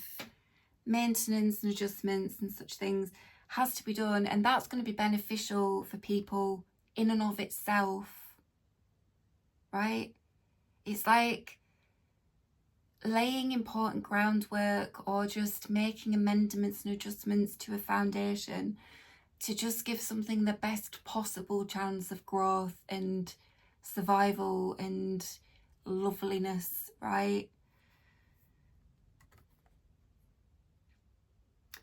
maintenance and adjustments and such things has to be done, and that's going to be beneficial for people in and of itself, right? It's like laying important groundwork, or just making amendments and adjustments to a foundation to just give something the best possible chance of growth and survival and loveliness, right?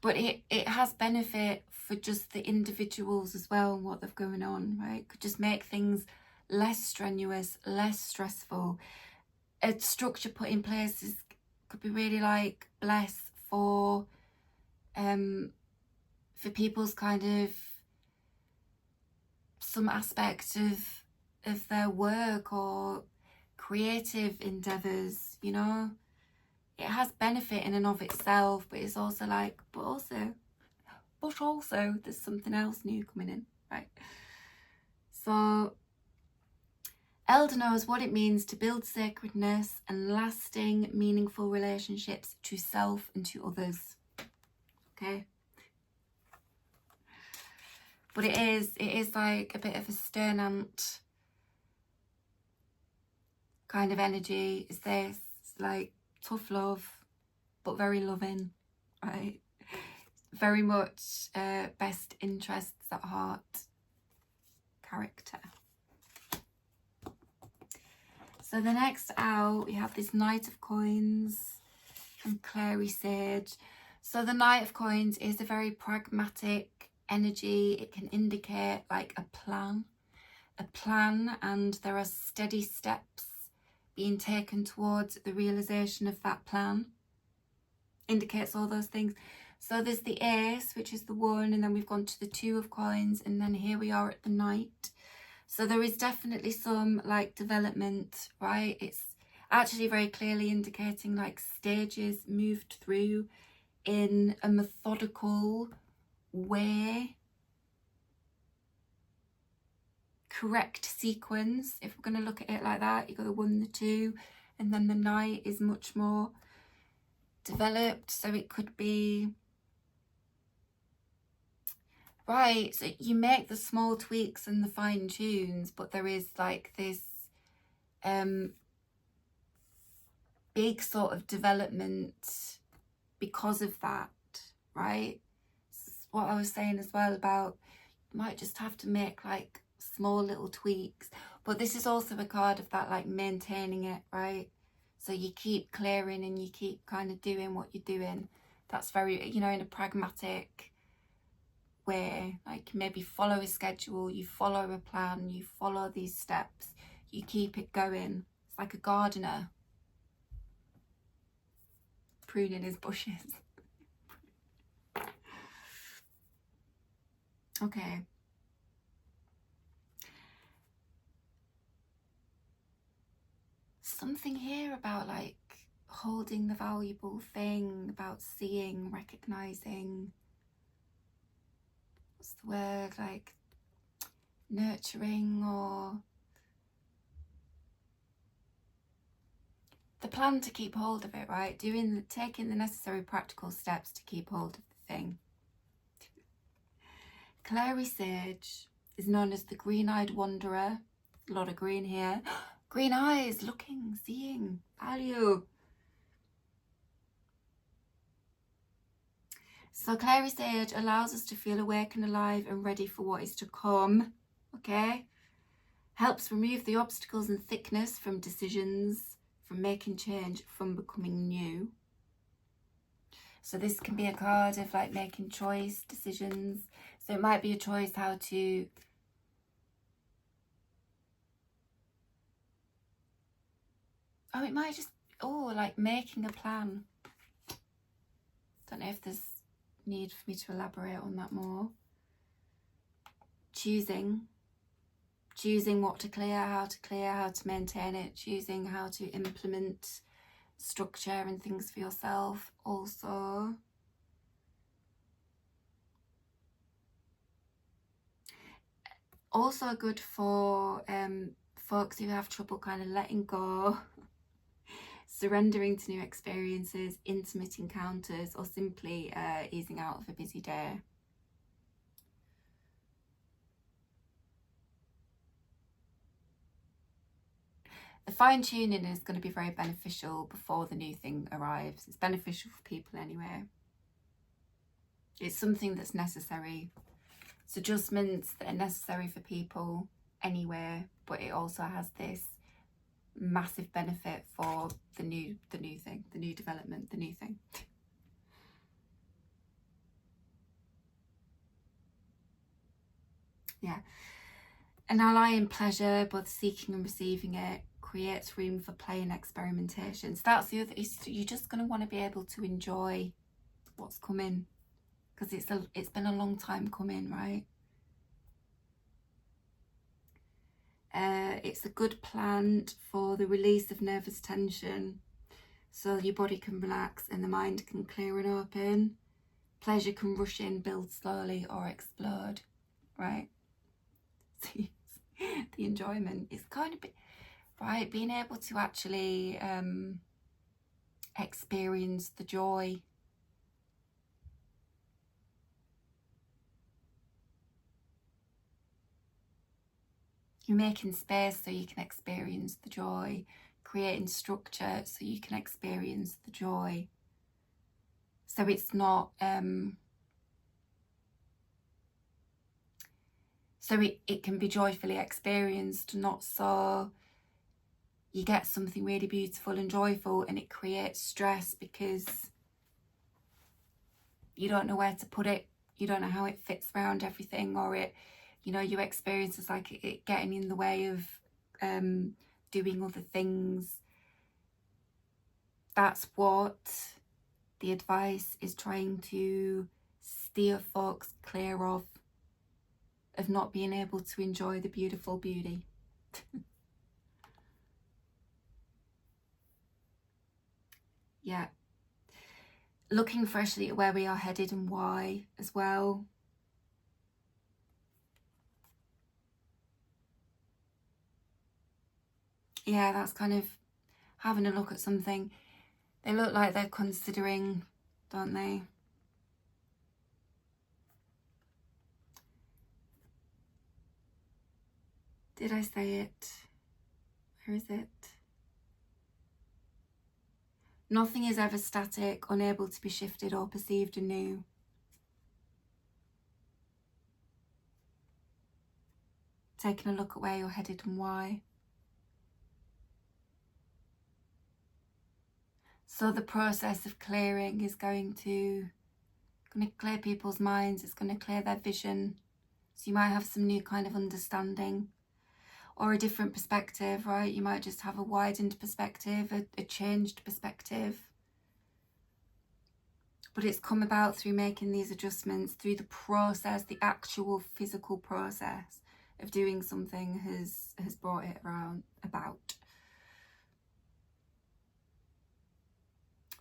But it has benefit for just the individuals as well, and what they've going on, right? Could just make things less strenuous, less stressful. A structure put in place could be really like blessed for people's kind of some aspect of their work or creative endeavours, you know. It has benefit in and of itself, but it's also like, but also there's something else new coming in, right? So Elder knows what it means to build sacredness and lasting, meaningful relationships to self and to others. okay? But it is like a bit of a stern ant kind of energy. Is this like tough love, but very loving, right? Very much best interests at heart character. So the next out, we have this Knight of Coins from Clary Sage. So the Knight of Coins is a very pragmatic energy. It can indicate like a plan, and there are steady steps being taken towards the realization of that plan. Indicates all those things. So there's the Ace, which is the 1, and then we've gone to the 2 of Coins, and then here we are at the Knight. So there is definitely some like development, right? It's actually very clearly indicating like stages moved through in a methodical way, correct sequence. If we're going to look at it like that, you've got the 1, the 2, and then the Knight is much more developed. So it could be, right, so you make the small tweaks and the fine tunes, but there is like this big sort of development because of that, right? What I was saying as well about you might just have to make like small little tweaks, but this is also a card of that like maintaining it, right? So you keep clearing and you keep kind of doing what you're doing. That's very, you know, in a pragmatic way. Like maybe follow a schedule, you follow a plan, you follow these steps, you keep it going. It's like a gardener pruning his bushes. Okay. Something here about like holding the valuable thing, about seeing, recognizing, what's the word, like nurturing, or the plan to keep hold of it, right? Taking the necessary practical steps to keep hold of the thing. Clary Sage is known as the green-eyed wanderer. A lot of green here. Green eyes, looking, seeing, value. So Clary Sage allows us to feel awake and alive and ready for what is to come, okay? Helps remove the obstacles and thickness from decisions, from making change, from becoming new. So this can be a card of like making choice, decisions. So it might be a choice how to it might just, like making a plan. Don't know if there's need for me to elaborate on that more. Choosing what to clear, how to maintain it, choosing how to implement structure and things for yourself also. Also good for folks who have trouble kind of letting go, surrendering to new experiences, intimate encounters, or simply easing out of a busy day. The fine-tuning is going to be very beneficial before the new thing arrives. It's beneficial for people anyway. It's something that's necessary. It's adjustments that are necessary for people anyway, but it also has this massive benefit for the new thing, the new development, the new thing. Yeah. An ally in pleasure, both seeking and receiving it, creates room for play and experimentation. So that's the other, you're just going to want to be able to enjoy what's coming, because it's been a long time coming, right? It's a good plant for the release of nervous tension, so your body can relax and the mind can clear and open. Pleasure can rush in, build slowly, or explode, right? See, the enjoyment is kind of, right, being able to actually experience the joy You're making space so you can experience the joy, creating structure so you can experience the joy. So it's not, so it can be joyfully experienced, not so you get something really beautiful and joyful and it creates stress because you don't know where to put it, you don't know how it fits around everything, or it, you know, your experience is like it getting in the way of doing other things. That's what the advice is trying to steer folks clear of not being able to enjoy the beautiful beauty. Yeah. Looking freshly at where we are headed and why as well. Yeah, that's kind of having a look at something. They look like they're considering, don't they? Did I say it? Where is it? Nothing is ever static, unable to be shifted or perceived anew. Taking a look at where you're headed and why. So the process of clearing is going to clear people's minds, it's going to clear their vision. So you might have some new kind of understanding or a different perspective, right? You might just have a widened perspective, a changed perspective. But it's come about through making these adjustments, through the process, the actual physical process of doing something has brought it about.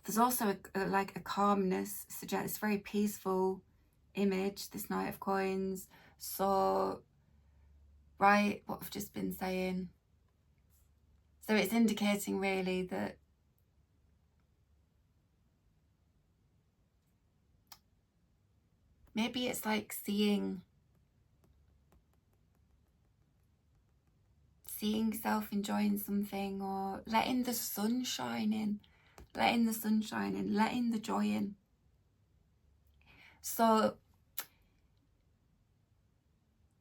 There's also like a calmness, suggests very peaceful image, this Knight of Coins. So, right, what I've just been saying. So it's indicating really that maybe it's like seeing yourself enjoying something, or letting the sun shine in, letting the joy in. So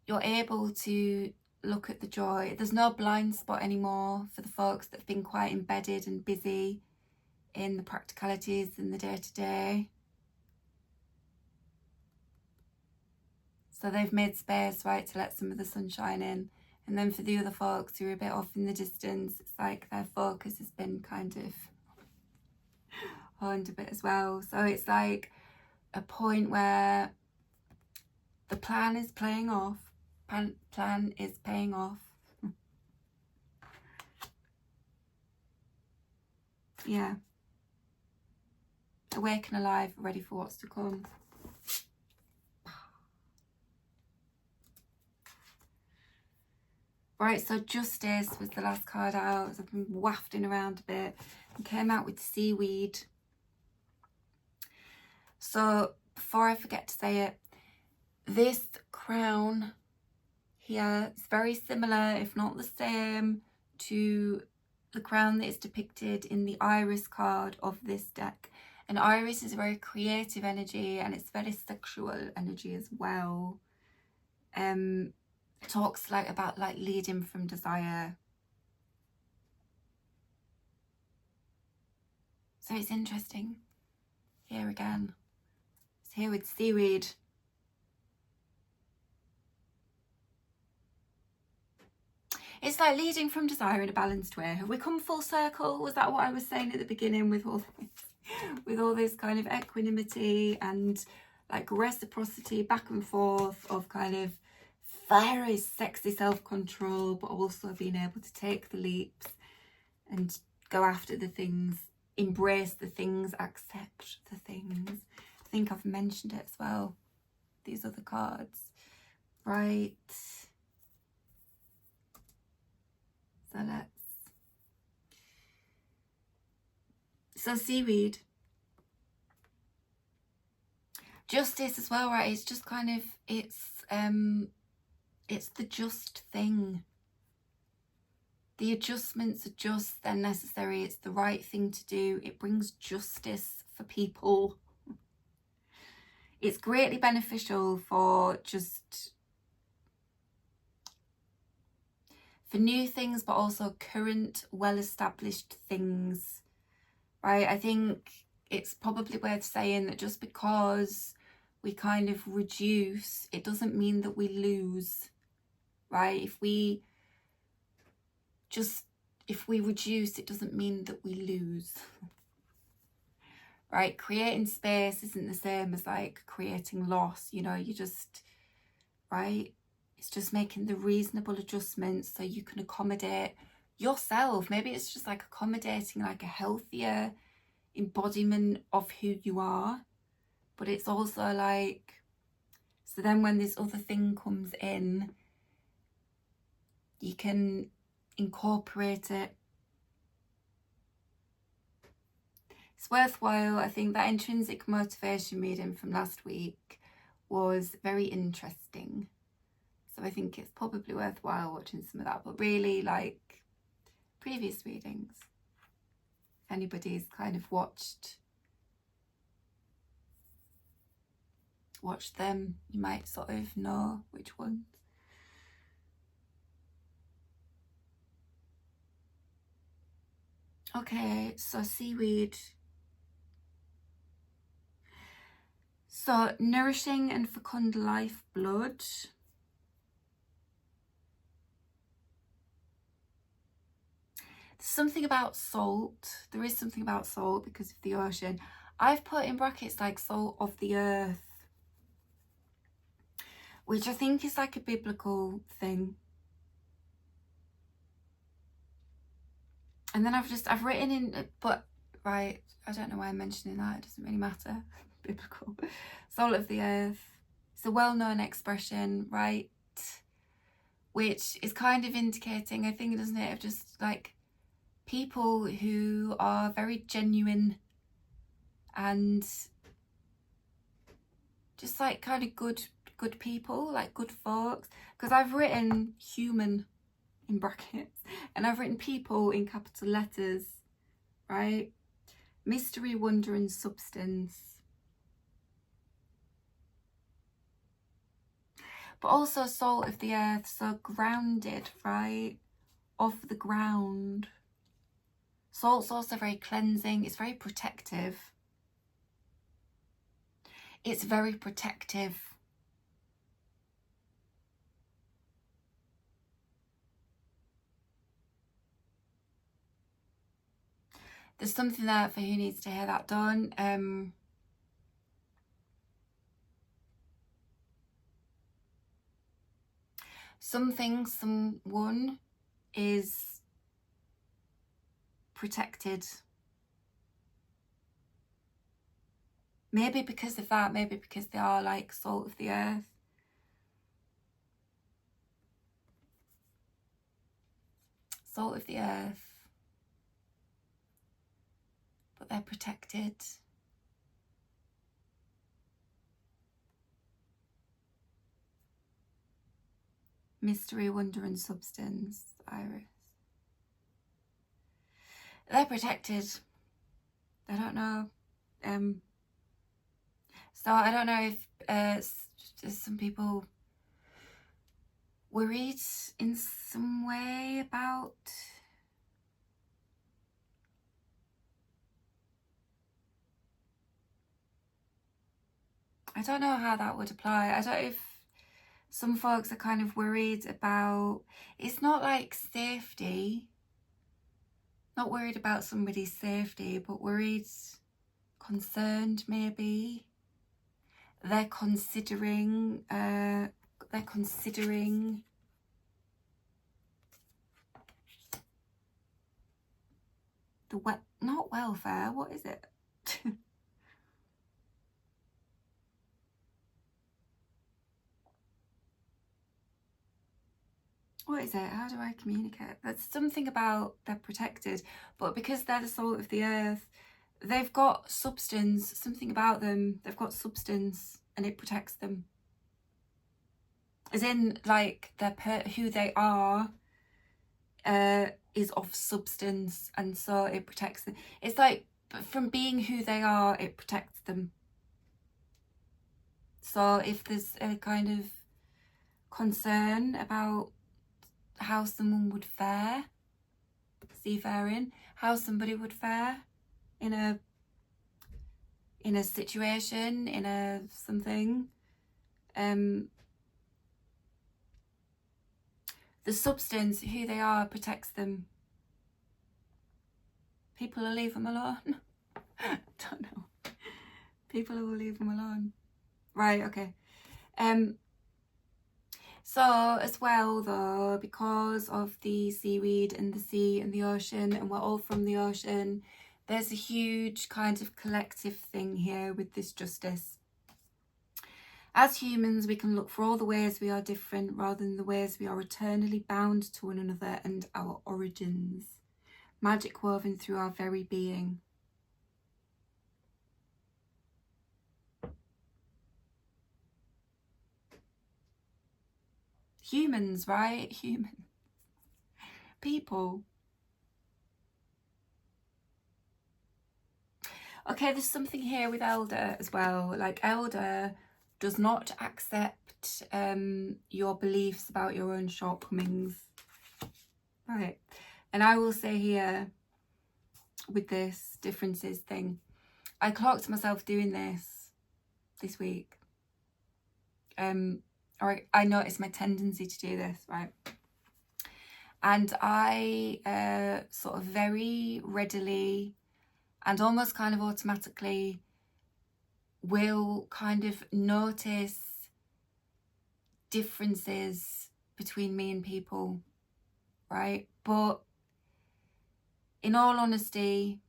you're able to look at the joy. There's no blind spot anymore for the folks that have been quite embedded and busy in the practicalities in the day-to-day. So they've made space, right, to let some of the sunshine in. And then for the other folks who are a bit off in the distance, it's like their focus has been kind of honed a bit as well. So it's like a point where the plan is playing off. Plan is paying off. Yeah. Awake and alive, ready for what's to come. Right, so Justice was the last card out. I've been wafting around a bit and came out with Seaweed. So before I forget to say it, this crown here is very similar, if not the same, to the crown that is depicted in the Iris card of this deck. And Iris is a very creative energy, and it's very sexual energy as well. Talks like about like leading from desire. So it's interesting. Here again, it's here with Seaweed. It's like leading from desire in a balanced way. Have we come full circle? Was that what I was saying at the beginning with all this, with all this kind of equanimity and like reciprocity back and forth of kind of very sexy self-control, but also being able to take the leaps and go after the things, embrace the things, accept the things. I think I've mentioned it as well, these other cards, right? So Seaweed. Justice as well, right? It's just kind of, it's the just thing. The adjustments are just, they're necessary. It's the right thing to do. It brings justice for people. It's greatly beneficial for just, for new things, but also current, well-established things, right? I think it's probably worth saying that just because we kind of reduce, it doesn't mean that we lose, right? If we reduce, it doesn't mean that we lose. Right? Creating space isn't the same as like creating loss, you know, you just, right? It's just making the reasonable adjustments so you can accommodate yourself. Maybe it's just like accommodating like a healthier embodiment of who you are. But it's also like, so then when this other thing comes in, you can incorporate it. It's worthwhile. I think that intrinsic motivation reading from last week was very interesting. So I think it's probably worthwhile watching some of that. But really, like previous readings, if anybody's kind of watched them, you might sort of know which ones. Okay, so seaweed. So nourishing and fecund life blood. There's something about salt. There is something about salt because of the ocean. I've put in brackets like salt of the earth, which I think is like a biblical thing. And then I've written in, but right, I don't know why I'm mentioning that. It doesn't really matter. Biblical. Salt of the earth. It's a well-known expression, right? Which is kind of indicating, I think, doesn't it, of just like people who are very genuine and just like kind of good people, like good folks. Because I've written human in brackets and I've written people in capital letters, right? Mystery, wonder and substance. But also salt of the earth, so grounded, right? Of the ground. Salt's also very cleansing. It's very protective. It's very protective. There's something there for who needs to hear that done. Someone is protected. Maybe because of that, maybe because they are like salt of the earth. Salt of the earth. But they're protected. Mystery, wonder and substance, Iris. They're protected. I don't know. So I don't know if some people worried in some way about I don't know how that would apply. I don't know if some folks are kind of worried about, it's not like safety, not worried about somebody's safety, but worried, concerned maybe. They're considering the not welfare, what is it? What is it? How do I communicate? There's something about they're protected, but because they're the salt of the earth, they've got substance, something about them. They've got substance and it protects them. As in, like, who they are is of substance, and so it protects them. It's like from being who they are, it protects them. So if there's a kind of concern about how someone would fare, seafaring, how somebody would fare in a situation, in a something, the substance, who they are, protects them. People will leave them alone. Don't know. People will leave them alone. Right, okay. So as well though, because of the seaweed and the sea and the ocean, and we're all from the ocean, there's a huge kind of collective thing here with this justice. As humans, we can look for all the ways we are different rather than the ways we are eternally bound to one another and our origins. Magic woven through our very being. Humans, right? Humans. People. Okay, there's something here with Elder as well. Like, Elder does not accept your beliefs about your own shortcomings. Right. And I will say here, with this differences thing, I clocked myself doing this week. Or I noticed my tendency to do this, right? And I sort of very readily and almost kind of automatically will kind of notice differences between me and people, right? But in all honesty,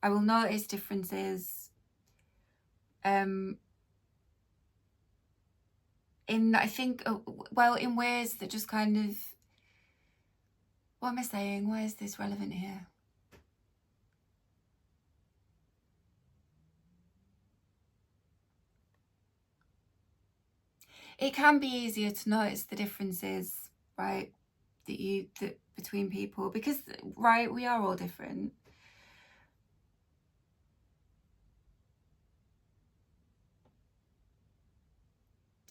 I will notice differences in, I think, well, in ways that just kind of, what am I saying? Why is this relevant here? It can be easier to notice the differences, right, that between people, because, right, we are all different.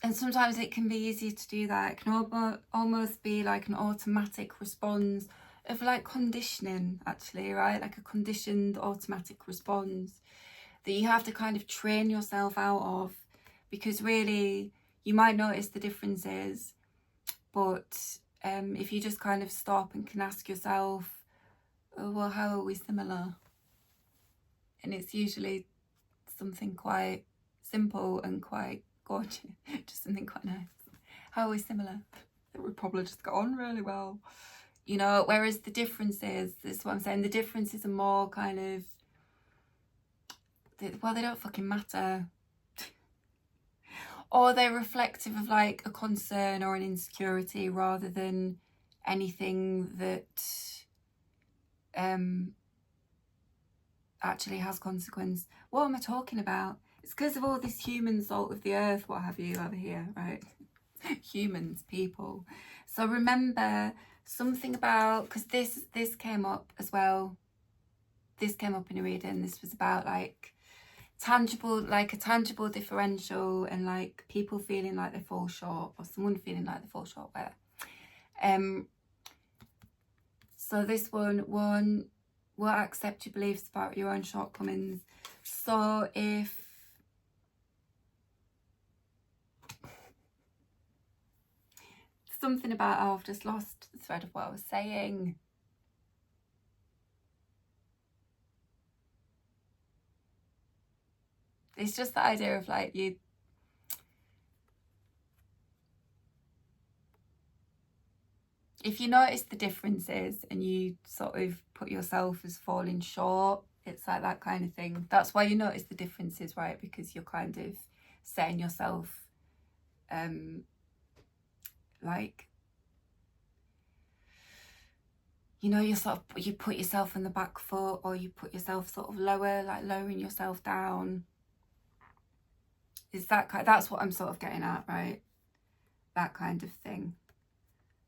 And sometimes it can be easier to do that. It can almost be like an automatic response of like conditioning, actually, right? Like a conditioned automatic response that you have to kind of train yourself out of, because really you might notice the differences, but if you just kind of stop and can ask yourself, oh, well, how are we similar? And it's usually something quite simple and quite gorgeous, just something quite nice. How are we similar? That would probably just go on really well, you know. Whereas the differences, this is what I'm saying, the differences are more kind of, well, they don't fucking matter. Or they're reflective of like a concern or an insecurity rather than anything that actually has consequence. What am I talking about? It's because of all this human salt of the earth, what have you, over here, right? Humans, people. So remember something about, because this came up as well. This came up in a reading. This was about like tangible, like a tangible differential, and like people feeling like they fall short, or someone feeling like they fall short, where so this one will accept your beliefs about your own shortcomings. So if something about, oh, I've just lost the thread of what I was saying. It's just the idea of like if you notice the differences and you sort of put yourself as falling short, it's like that kind of thing. That's why you notice the differences, right? Because you're kind of setting yourself like, you know, you put yourself on the back foot, or you put yourself sort of lower, like lowering yourself down. Is that kind? That's what I'm sort of getting at, right? That kind of thing.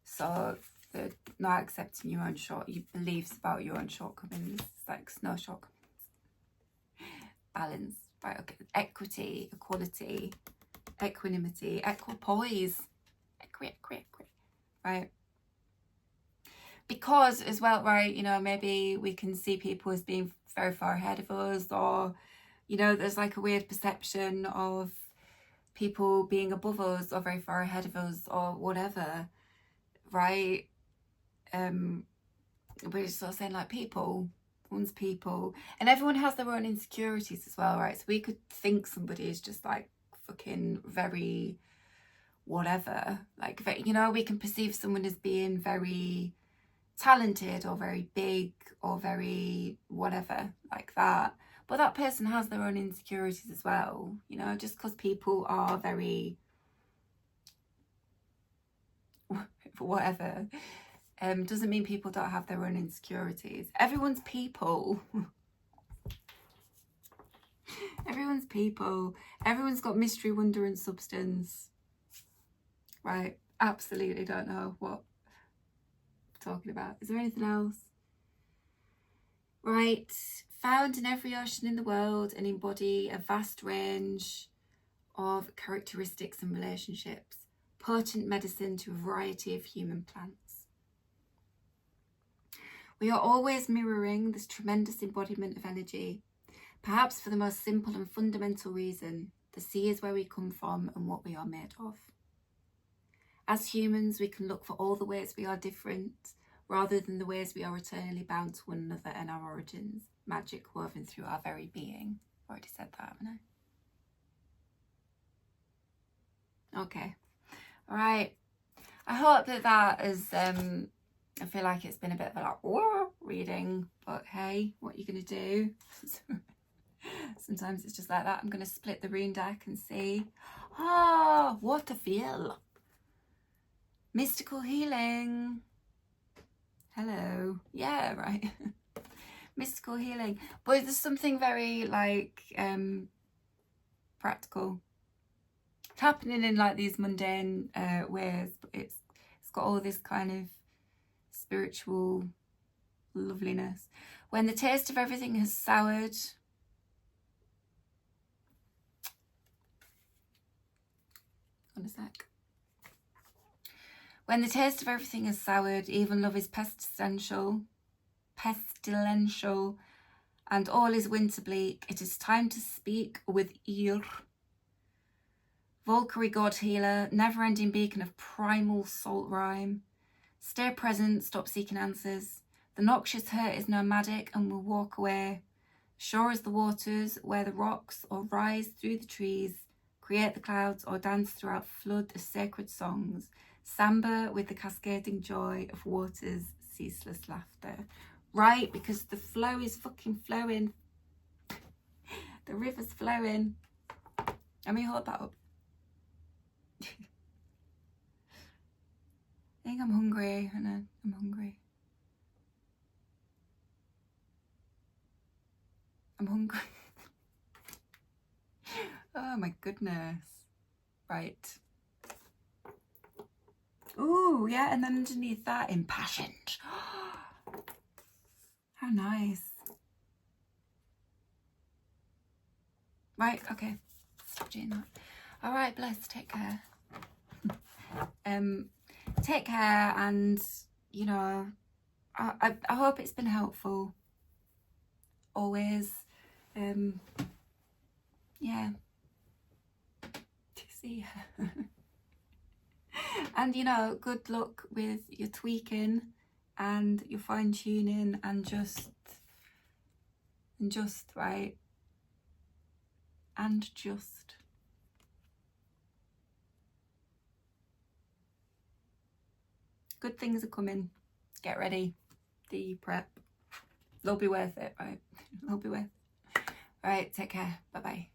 So the not accepting your own your beliefs about your own shortcomings. It's like no shortcomings. Balance, right? Okay. Equity, equality, equanimity, equipoise, right? Because as well, right, you know, maybe we can see people as being very far ahead of us, or, you know, there's like a weird perception of people being above us or very far ahead of us or whatever, right? We're just sort of saying like people, one's people, and everyone has their own insecurities as well, right? So we could think somebody is just like fucking very whatever, like, you know, we can perceive someone as being very talented or very big or very whatever like that, but that person has their own insecurities as well, you know. Just because people are very whatever doesn't mean people don't have their own insecurities. Everyone's people. Everyone's people. Everyone's got mystery, wonder and substance, right? Absolutely don't know what I'm talking about. Is there anything else? Right. Found in every ocean in the world and embody a vast range of characteristics and relationships. Potent medicine to a variety of human plants. We are always mirroring this tremendous embodiment of energy, perhaps for the most simple and fundamental reason: the sea is where we come from and what we are made of. As humans, we can look for all the ways we are different, rather than the ways we are eternally bound to one another and our origins, magic woven through our very being. I've already said that, haven't I? Okay. All right. I hope that is, I feel like it's been a bit of a like, whoa, reading, but hey, what are you going to do? Sometimes it's just like that. I'm going to split the rune deck and see. Ah, what a feel. Mystical healing. Hello. Yeah, right. Mystical healing. But there's something very like practical happening in like these mundane ways, but it's got all this kind of spiritual loveliness. When the taste of everything has soured, one sec. When the taste of everything is soured, even love is pestilential, and all is winter bleak, it is time to speak with Ir. Valkyrie god healer, never-ending beacon of primal salt rhyme. Stay present, stop seeking answers. The noxious hurt is nomadic and will walk away. Sure as the waters, where the rocks, or rise through the trees, create the clouds, or dance throughout flood of sacred songs. Samba with the cascading joy of water's ceaseless laughter. Right, because the flow is fucking flowing. The river's flowing. Let me hold that up. I think I'm hungry, and I'm hungry. I'm hungry. Oh my goodness. Right. Ooh, yeah, and then underneath that, impassioned. How nice. Right, okay. Stop doing that. All right, bless. Take care. Take care, and you know, I hope it's been helpful. Always. Yeah. See ya. And you know, good luck with your tweaking and your fine tuning and just right. And just. Good things are coming. Get ready. The prep. They'll be worth it, right? They'll be worth it. All right, take care. Bye-bye.